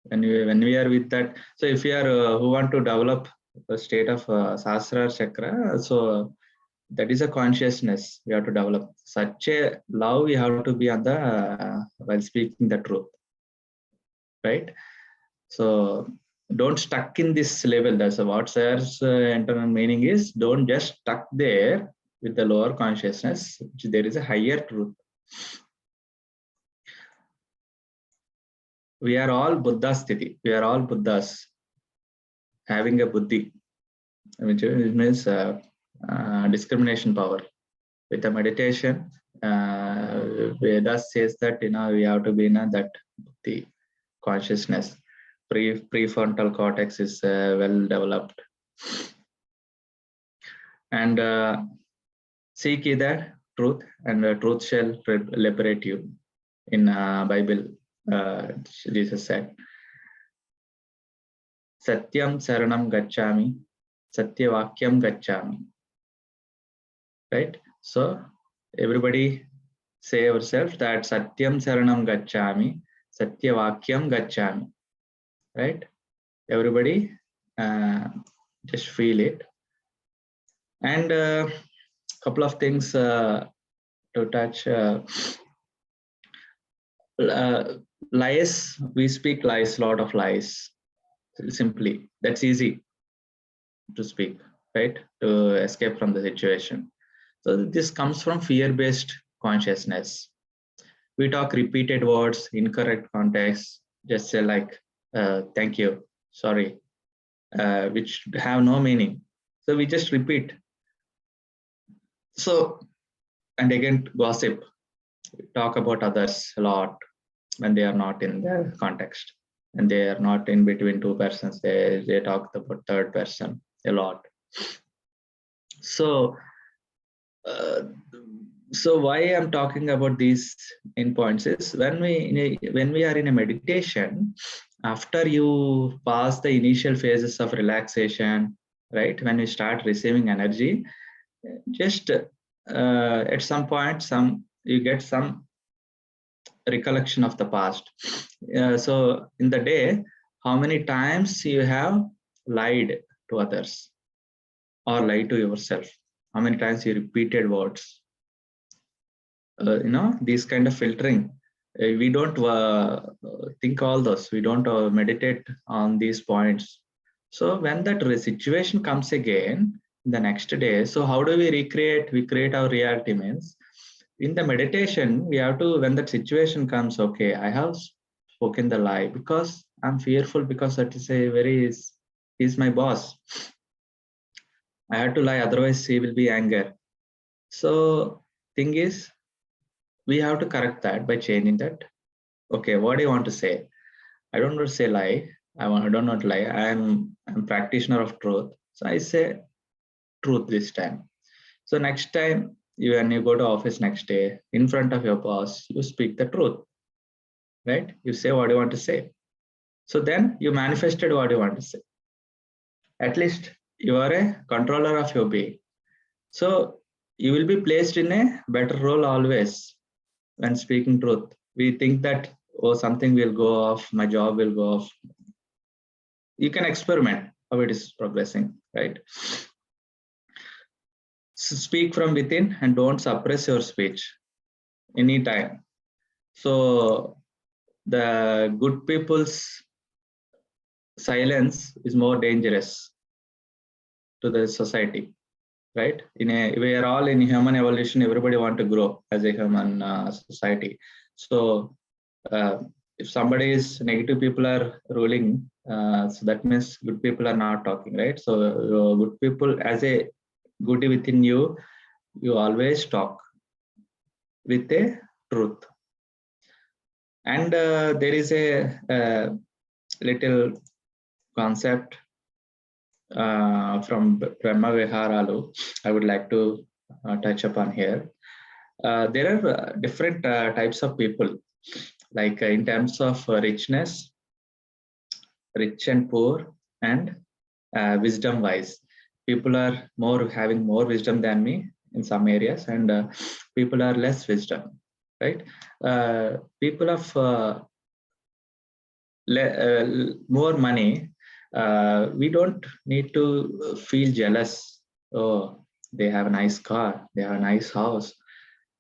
When we are with that, so if you are who want to develop the state of Sahasrara Chakra, so that is a consciousness we have to develop. Such a love we have to be on the while speaking the truth, right? So don't stuck in this level. That's what Sir's internal meaning is. Don't just stuck there with the lower consciousness. There is a higher truth. We are all Buddha sthiti. We are all Buddhas having a buddhi, which means discrimination power. With the meditation, Vedas says that we have to be in that buddhi consciousness. Prefrontal cortex is well developed, and seek ye the truth, and the truth shall liberate you. In Bible, Jesus said, Satyam Saranam Gacchami, Satyavakyam Gacchami. Right? So everybody say yourself that Satyam Saranam Gacchami, Satyavakyam Gacchami. Right? Everybody just feel it. And a couple of things to touch. Lies, we speak lies, lot of lies. Simply, that's easy to speak, right? To escape from the situation. So this comes from fear-based consciousness. We talk repeated words, incorrect context, just say like, thank you, sorry, which have no meaning. So we just repeat. So, and again, gossip, talk about others a lot when they are not in the context, and they are not in between two persons. They talk about third person a lot. So, so why I'm talking about these endpoints is when we are in a meditation, after you pass the initial phases of relaxation, right? When you start receiving energy, just at some point, you get some recollection of the past. So in the day, how many times you have lied to others or lied to yourself? How many times you repeated words? These kind of filtering. We don't think all those. We don't meditate on these points. So when that situation comes again the next day, so how do we recreate? We create our reality means. In the meditation, we have to, when that situation comes, okay, I have spoken the lie because I'm fearful, because that is he's my boss. I have to lie, otherwise he will be angry. So thing is, we have to correct that by changing that. Okay, what do you want to say? I don't want to say lie. I don't want to lie. I'm practitioner of truth. So I say truth this time. So next time, when you go to office next day, in front of your boss, you speak the truth, right? You say what you want to say. So then you manifested what you want to say. At least you are a controller of your being. So you will be placed in a better role always when speaking truth. We think that, oh, something will go off, my job will go off. You can experiment how it is progressing, right? So speak from within and don't suppress your speech anytime. So the good people's silence is more dangerous to the society, right? We are all in human evolution. Everybody want to grow as a human society. So if somebody is negative, people are ruling. So that means good people are not talking, right? So good people, as a goodie within you, you always talk with the truth. And there is a little concept from Brahma Viharalu I would like to touch upon here. There are different types of people, like in terms of richness, rich and poor, and wisdom wise. People are having more wisdom than me in some areas, and people are less wisdom, right? People of more money, we don't need to feel jealous. Oh, they have a nice car, they have a nice house.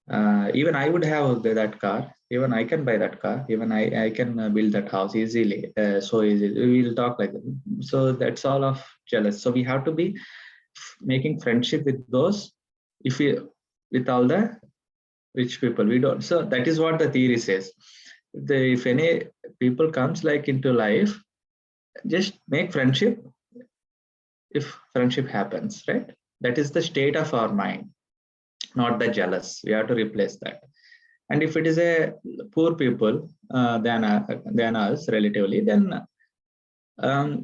Even I would have that car. Even I can buy that car. Even I can build that house easily. So easy. We will talk like that. So that's all of jealous. So we have to be making friendship with those. With all the rich people, we don't. So that is what the theory says. If any people comes like into life, just make friendship. If friendship happens, right? That is the state of our mind, not the jealous. We have to replace that. And if it is a poor people than us relatively, then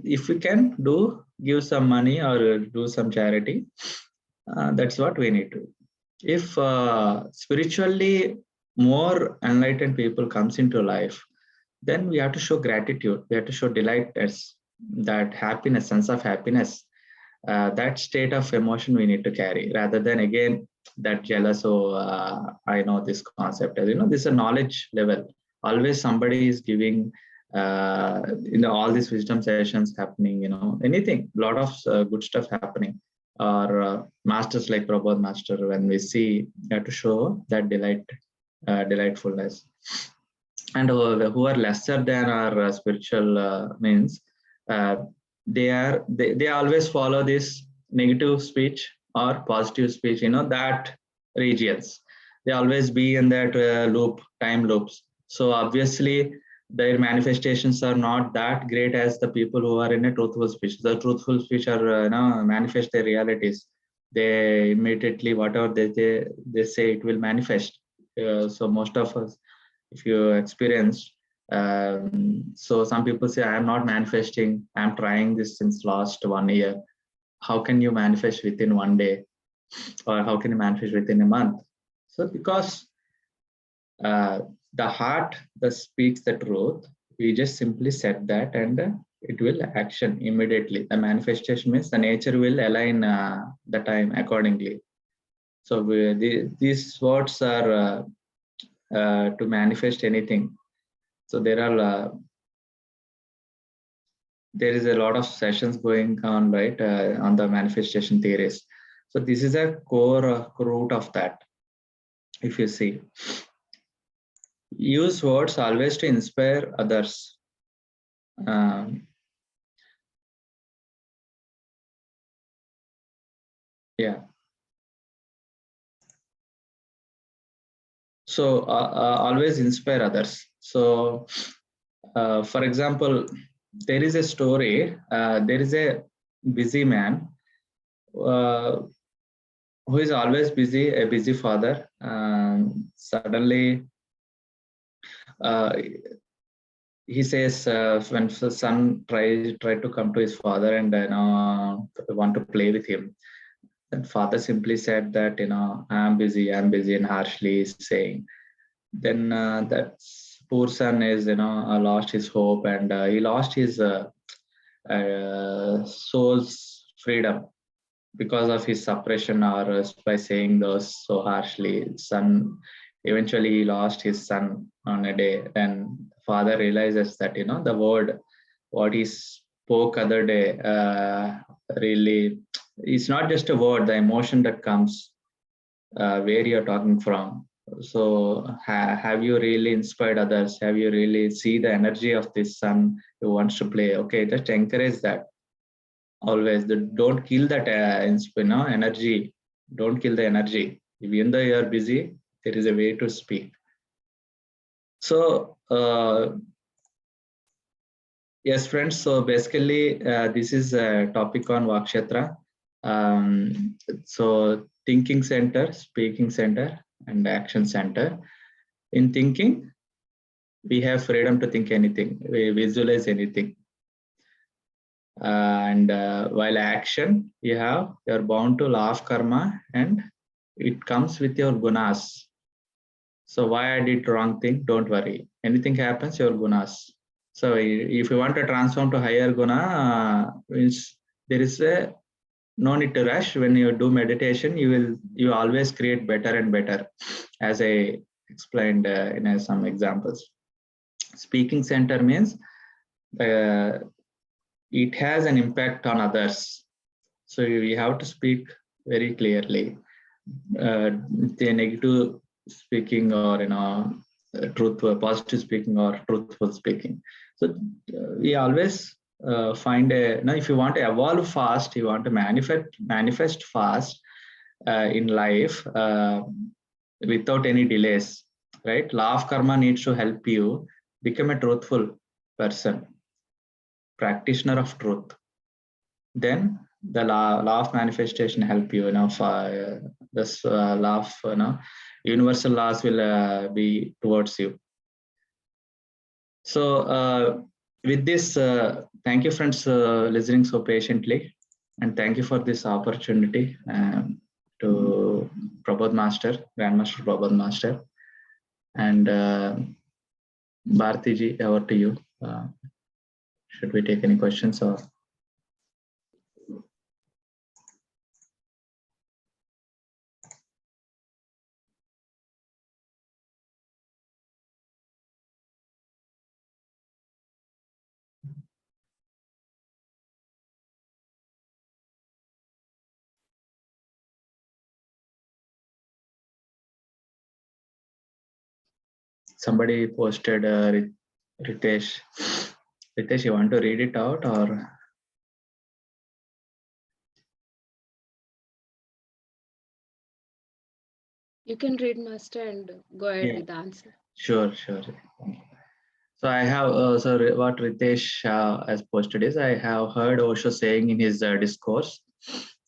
if we can give some money or do some charity, that's what we need to. If spiritually more enlightened people comes into life, then we have to show gratitude. We have to show delight as that happiness, sense of happiness. That state of emotion we need to carry, rather than again that jealous. I know this concept. As you know, this is a knowledge level. Always somebody is giving. All these wisdom sessions happening. Anything, a lot of good stuff happening. Or masters like Prabodh Master, when we see, we have to show that delightfulness. And who are lesser than our spiritual means, they always follow this negative speech or positive speech, that regions. They always be in that time loops. So obviously their manifestations are not that great as the people who are in a truthful speech. The truthful speech are manifest their realities. They immediately, whatever they say, it will manifest. So most of us, if you experienced, so some people say, I am not manifesting, I am trying this since last 1 year. How can you manifest within 1 day, or how can you manifest within a month? So because the heart that speaks the truth, we just simply said that, and it will action immediately. The manifestation means the nature will align the time accordingly. So these words are to manifest anything. So there is a lot of sessions going on, right, on the manifestation theories. So this is a core root of that. If you see, use words always to inspire others. Yeah. So always inspire others. So for example, there is a story. There is a busy man who is always busy, a busy father. Suddenly, he says, when the son tried to come to his father and want to play with him, Then father simply said that, I'm busy, and harshly saying. Then that poor son is, lost his hope, and he lost his soul's freedom because of his suppression, or by saying those so harshly. Son eventually he lost his son on a day. Then father realizes that, the word what he spoke other day really, it's not just a word, the emotion that comes where you're talking from. So have you really inspired others? Have you really see the energy of this son who wants to play? Okay, just encourage that. Always don't kill that energy. Don't kill the energy. Even though you are busy, there is a way to speak. So yes, friends. So basically, this is a topic on Vakshetra. So thinking center, speaking center, and action center. In thinking, we have freedom to think anything. We visualize anything. And while action, you're bound to law of karma, and it comes with your gunas. So why I did wrong thing? Don't worry. Anything happens, your gunas. So if you want to transform to higher guna, means there is a no need to rush. When you do meditation, you always create better and better, as I explained in some examples. Speaking center means it has an impact on others. So you have to speak very clearly. The negative speaking, or truthful, positive speaking, or truthful speaking. So we always find if you want to evolve fast, you want to manifest fast in life without any delays, right? Law of karma needs to help you become a truthful person, practitioner of truth. Then the law of manifestation help you. This law of universal laws will be towards you. So with this, thank you, friends, listening so patiently, and thank you for this opportunity to Prabodh Master, Grandmaster Prabodh Master, and Bharti ji, over to you. Should we take any questions or? Somebody posted Ritesh. Ritesh, you want to read it out, or? You can read, Master, and go ahead with the answer. Sure. So I have, what Ritesh has posted is, I have heard Osho saying in his discourse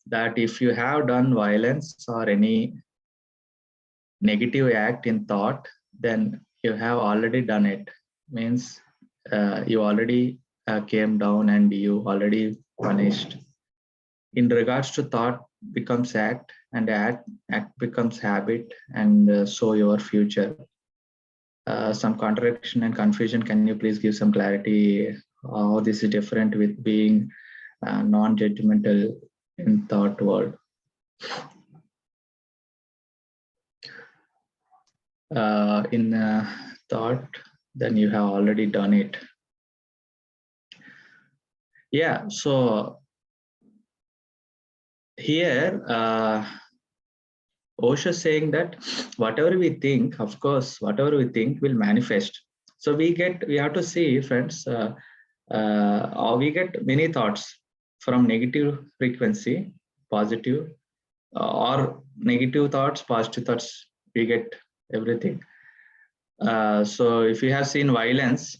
that if you have done violence or any negative act in thought, then you have already done it. Means you already came down and you already punished. In regards to thought becomes act, and act becomes habit, and so your future. Some contradiction and confusion. Can you please give some clarity how this is different with being non-judgmental in thought world? In thought, then you have already done it. Yeah, so here Osho saying that whatever we think, of course, whatever we think will manifest. So we have to see, friends, we get many thoughts from negative frequency, positive, or negative thoughts, positive thoughts, we get everything. So if you have seen violence,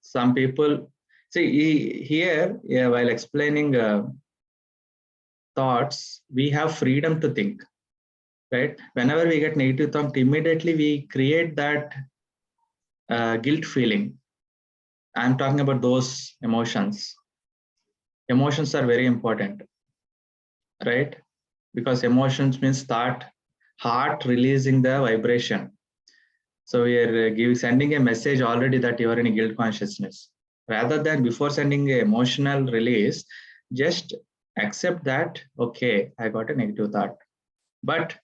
some people, see here, while explaining thoughts, we have freedom to think. Right? Whenever we get negative thought, immediately we create that guilt feeling. I'm talking about those emotions. Emotions are very important, right? because emotions means thought, heart releasing the vibration. So we are sending a message already that you are in a guilt consciousness. Rather than before sending an emotional release, just accept that, okay, I got a negative thought. But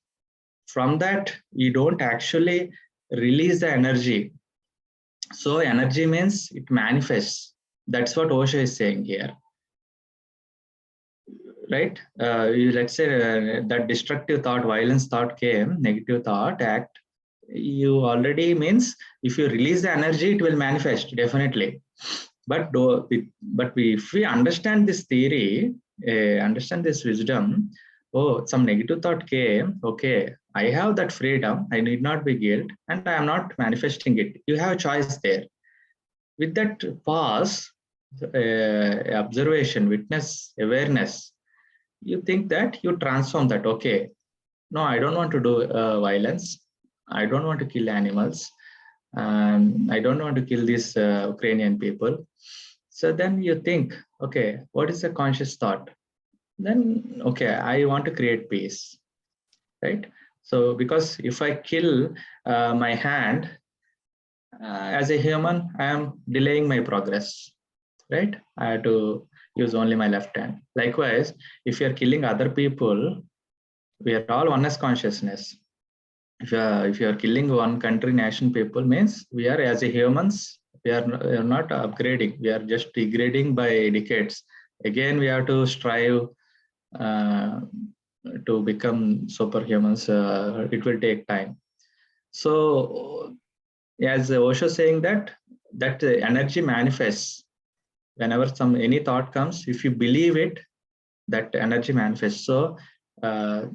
from that, you don't actually release the energy. So energy means it manifests. That's what Osho is saying here. Right? Let's say that destructive thought, violence thought came, negative thought, act, you already means if you release the energy, it will manifest definitely. But if we understand this theory, understand this wisdom, oh, some negative thought came, okay, I have that freedom, I need not be guilt, and I am not manifesting it. You have a choice there. With that pause, observation, witness, awareness, you think that you transform that, okay, no, I don't want to do violence. I don't want to kill animals. I don't want to kill these Ukrainian people. So then you think, okay, what is the conscious thought? Then, okay, I want to create peace, right? So because if I kill my hand, as a human, I am delaying my progress, right? I have to use only my left hand. Likewise, if you're killing other people, we are all oneness consciousness. If you are killing one country, nation, people, means we are as a humans, we are not upgrading. We are just degrading by decades. Again, we have to strive to become superhumans. It will take time. So, as Osho saying that energy manifests whenever any thought comes. If you believe it, that energy manifests. So that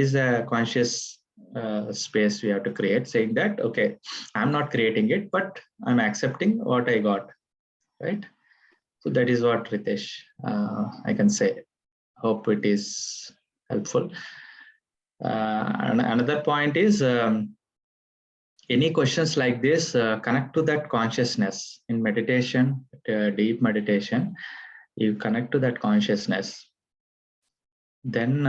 is a conscious space we have to create, saying that, okay, I'm not creating it, but I'm accepting what I got, right? So that is what, Ritesh, I can say. Hope it is helpful. And another point is, any questions like this, connect to that consciousness in meditation, deep meditation, you connect to that consciousness. Then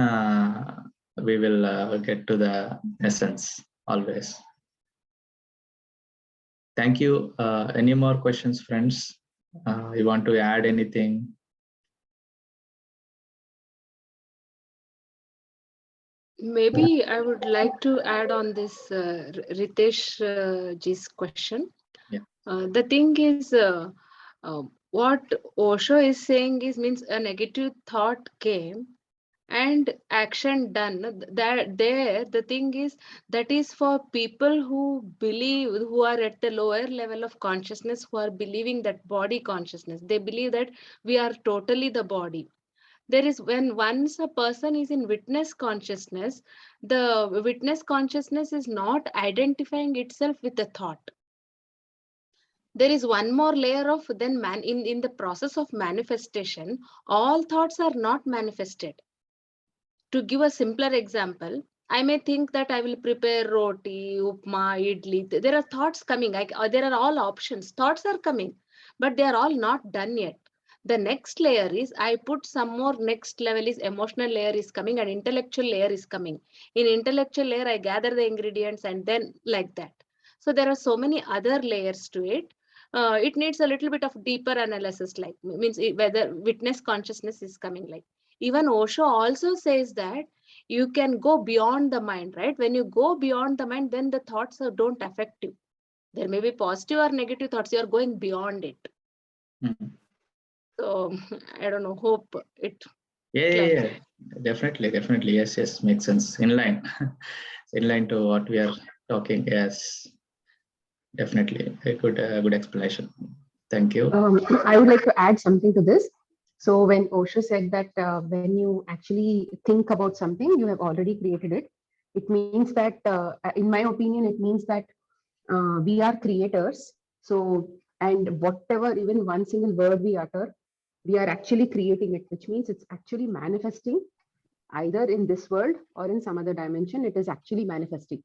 we will get to the essence always. Thank you. Any more questions, friends? You want to add anything? Maybe I would like to add on this Ritesh ji's question. Yeah. The thing is, what Osho is saying is means a negative thought came and action done. That there, the thing is that is for people who believe, who are at the lower level of consciousness, who are believing that body consciousness. They believe that we are totally the body. There is, when once a person is in witness consciousness, the witness consciousness is not identifying itself with the thought. There is one more layer of then in the process of manifestation, all thoughts are not manifested. To give a simpler example, I may think that I will prepare roti, upma, idli. There are thoughts coming. There are all options. Thoughts are coming, but they are all not done yet. The next layer is I put some more. Next level is emotional layer is coming and intellectual layer is coming. In intellectual layer, I gather the ingredients and then like that. So there are so many other layers to it. It needs a little bit of deeper analysis, like means whether witness consciousness is coming like. Even Osho also says that you can go beyond the mind, right? When you go beyond the mind, then the thoughts don't affect you. There may be positive or negative thoughts, you're going beyond it. Mm-hmm. So I don't know, hope it. Yeah. Definitely. Yes, makes sense. In line. In line to what we are talking. Yes, definitely. A good explanation. Thank you. I would like to add something to this. So when Osho said that when you actually think about something, you have already created it. It means that, in my opinion, it means that we are creators. So, and whatever, even one single word we utter, we are actually creating it, which means it's actually manifesting either in this world or in some other dimension. It is actually manifesting,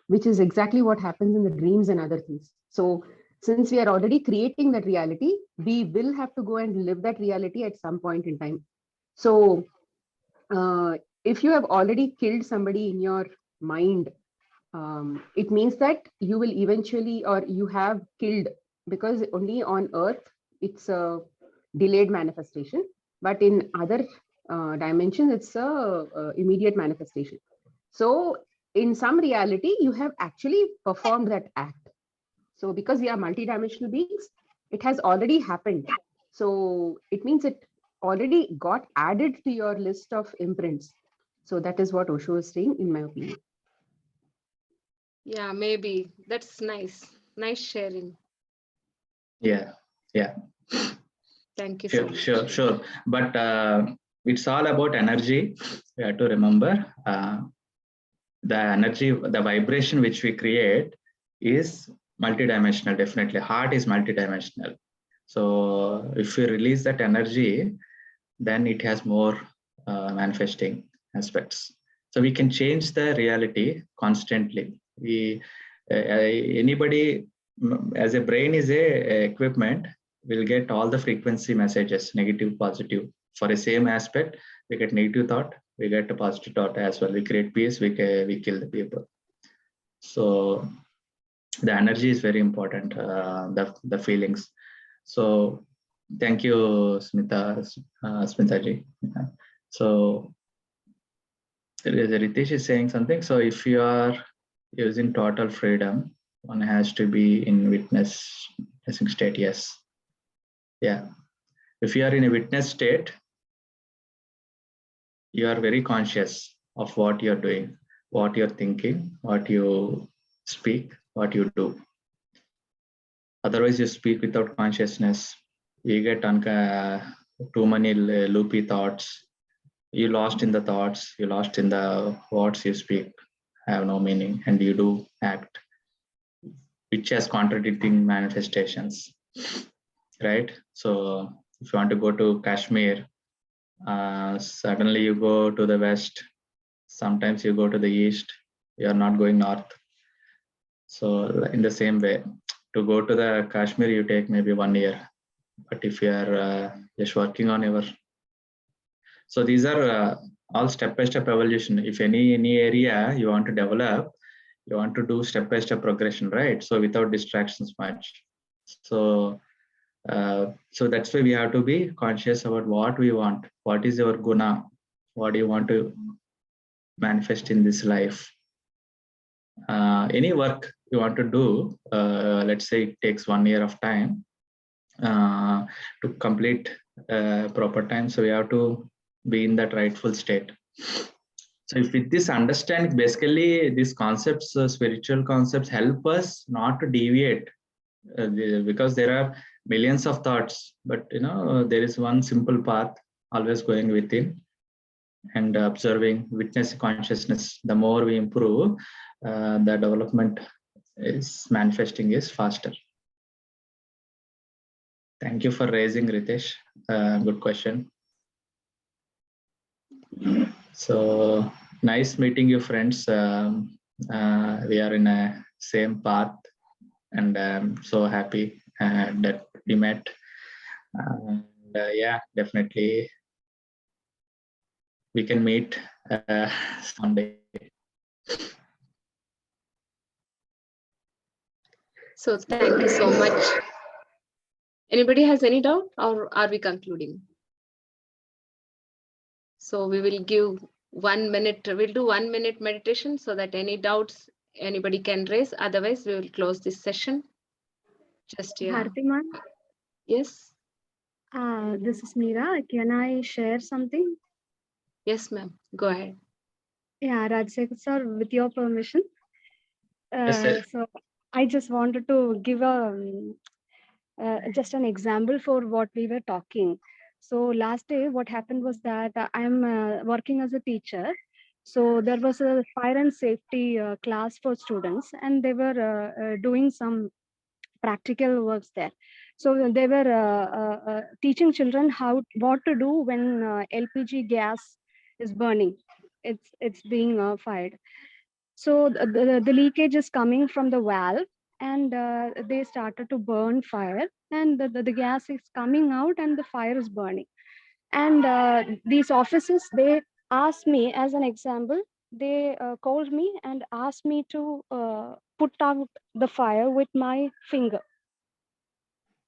which is exactly what happens in the dreams and other things. So since we are already creating that reality, we will have to go and live that reality at some point in time. So if you have already killed somebody in your mind, it means that you will eventually, or you have killed, because only on earth it's a delayed manifestation, but in other dimensions it's a immediate manifestation. So in some reality you have actually performed that act. So because we are multidimensional beings, it has already happened. So it means it already got added to your list of imprints. So that is what Osho is saying, in my opinion. Yeah, maybe. That's nice. Nice sharing. Yeah, yeah. Thank you so Sure, much. sure, sure. But it's all about energy. We have to remember the energy, the vibration which we create is multidimensional. Definitely, heart is multidimensional. So if we release that energy, then it has more manifesting aspects. So we can change the reality constantly. Anybody as a brain is a equipment, will get all the frequency messages, negative, positive. For a same aspect, we get negative thought, we get a positive thought as well. We create peace, we kill the people. So the energy is very important, the feelings. So thank you, Smitaji. So Ritesh is saying something. So if you are using total freedom, one has to be in witnessing state. Yes. Yeah. If you are in a witness state, you are very conscious of what you're doing, what you're thinking, what you speak, what you do. Otherwise, you speak without consciousness. You get too many loopy thoughts. You lost in the thoughts. You lost in the words you speak have no meaning, and you do act which has contradicting manifestations, right? So if you want to go to Kashmir, suddenly you go to the west. Sometimes you go to the east. You are not going north. So in the same way, to go to the Kashmir, you take maybe 1 year. But if you are just working on your, so these are all step-by-step evolution. If any area you want to develop, you want to do step-by-step progression, right? So without distractions much. So so that's why we have to be conscious about what we want. What is your guna? What do you want to manifest in this life? Any work you want to do, let's say it takes 1 year of time to complete proper time. So we have to be in that rightful state. So if with this understanding, basically these concepts, spiritual concepts, help us not to deviate, because there are millions of thoughts, but there is one simple path, always going within and observing, witness consciousness. The more we improve, the development is manifesting is faster. Thank you for raising, Ritesh. Good question. So nice meeting you, friends. We are in a same path, and I'm so happy that we met. And yeah, definitely we can meet someday. So thank you so much. Anybody has any doubt, or are we concluding? So we will give 1 minute. We'll do 1 minute meditation so that any doubts anybody can raise. Otherwise, we will close this session. Just Bharati ma'am, Yes. this is Meera. Can I share something? Yes, ma'am. Go ahead. Yeah, Rajasekhar sir, with your permission. Yes, sir. So I just wanted to give just an example for what we were talking. So last day, what happened was that I'm working as a teacher. So there was a fire and safety class for students, and they were doing some practical works there. So they were teaching children what to do when LPG gas is burning. It's being fired. So the leakage is coming from the valve, and they started to burn fire, and the gas is coming out, and the fire is burning. And these officers, they asked me, as an example, they called me and asked me to put out the fire with my finger.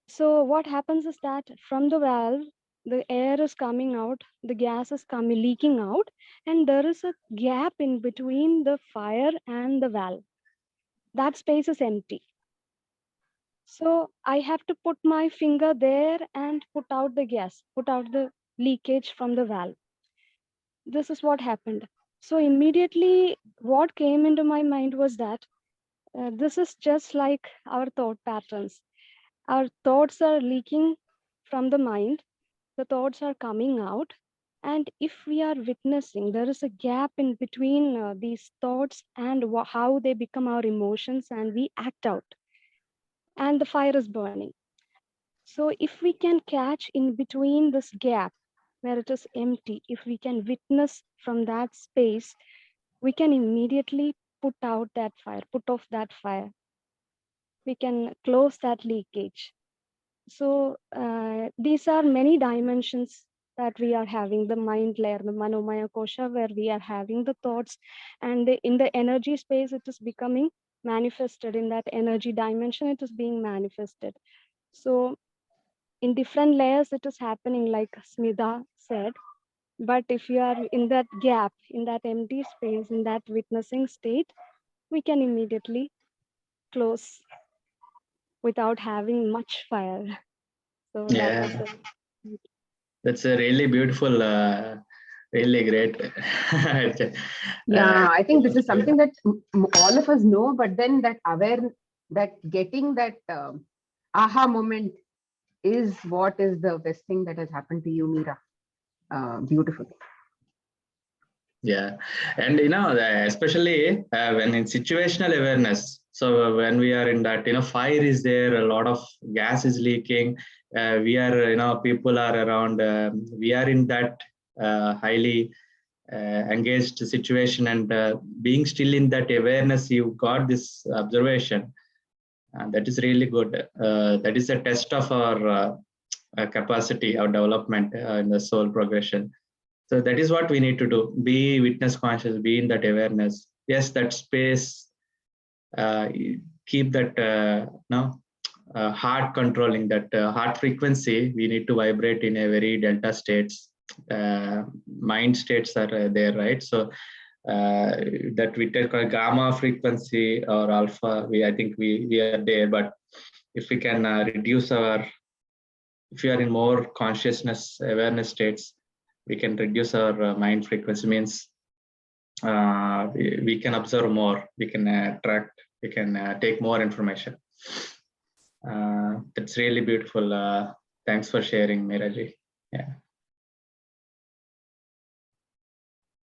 So what happens is that from the valve, the air is coming out, the gas is coming leaking out, and there is a gap in between the fire and the valve. That space is empty. So I have to put my finger there and put out the gas, put out the leakage from the valve. This is what happened. So immediately what came into my mind was that this is just like our thought patterns. Our thoughts are leaking from the mind, the thoughts are coming out. And if we are witnessing, there is a gap in between these thoughts and how they become our emotions, and we act out, and the fire is burning. So if we can catch in between this gap where it is empty, if we can witness from that space, we can immediately put out that fire, put off that fire. We can close that leakage. So these are many dimensions that we are having: the mind layer, the manomaya kosha, where we are having the thoughts, and in the energy space, it is becoming manifested. In that energy dimension, it is being manifested. So in different layers, it is happening, like Smita said. But if you are in that gap, in that empty space, in that witnessing state, we can immediately close without having much fire. So that was Yeah, the that's a really beautiful, really great. Yeah, I think this is something that all of us know, but then that that getting that aha moment is what is the best thing that has happened to you, Meera. Beautiful. Yeah, and especially when in situational awareness. So when we are in that, fire is there, a lot of gas is leaking. We are, people are around. We are in that highly engaged situation, and being still in that awareness, you got this observation. That is really good. That is a test of our capacity, our development in the soul progression. So that is what we need to do: be witness conscious, be in that awareness. Yes, that space, uh, keep that heart controlling, that heart frequency. We need to vibrate in a very delta states. Mind states are there, right? So that we take a gamma frequency or alpha, I think we are there. But if we can reduce our, if we are in more consciousness awareness states, we can reduce our mind frequency. Means we can observe more, we can attract, we can take more information. That's really beautiful. Thanks for sharing, Miraji. Yeah.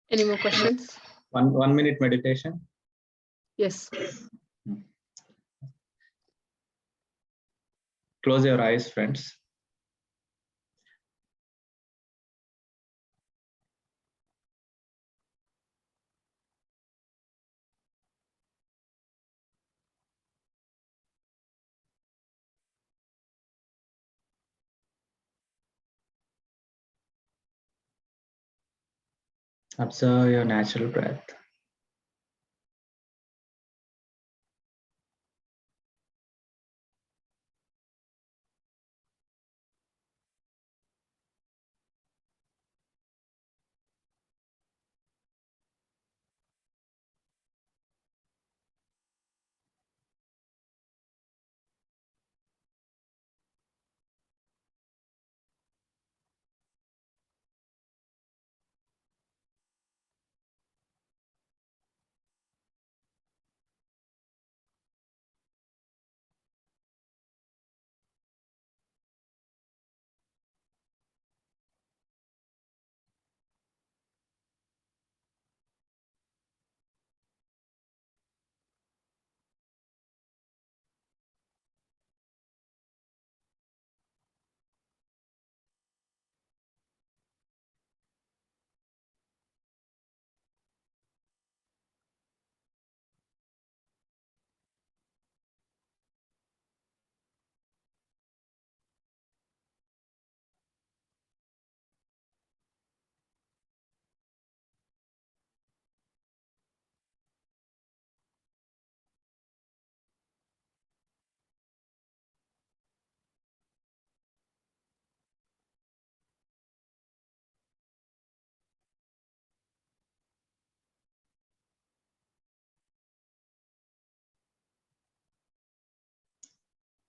Any more questions? 1 minute meditation. Yes. Close your eyes, friends. Observe your natural breath.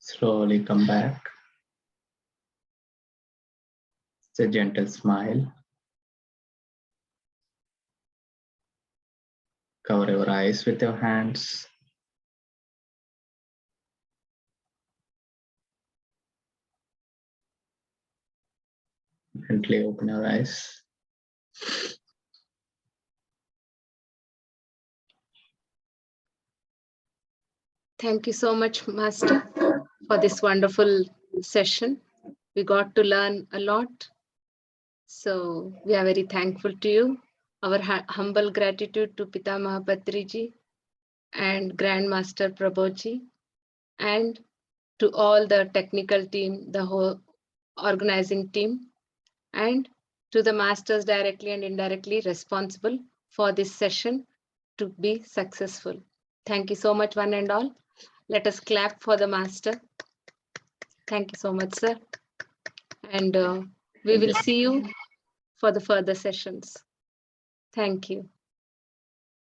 Slowly come back. It's a gentle smile. Cover your eyes with your hands. Gently open your eyes. Thank you so much, Master, for this wonderful session. We got to learn a lot. So we are very thankful to you. Our humble gratitude to Pita Mahapatriji and Grandmaster Prabodhji, and to all the technical team, the whole organizing team, and to the masters directly and indirectly responsible for this session to be successful. Thank you so much, one and all. Let us clap for the master. Thank you so much, sir. And we will see you for the further sessions. Thank you.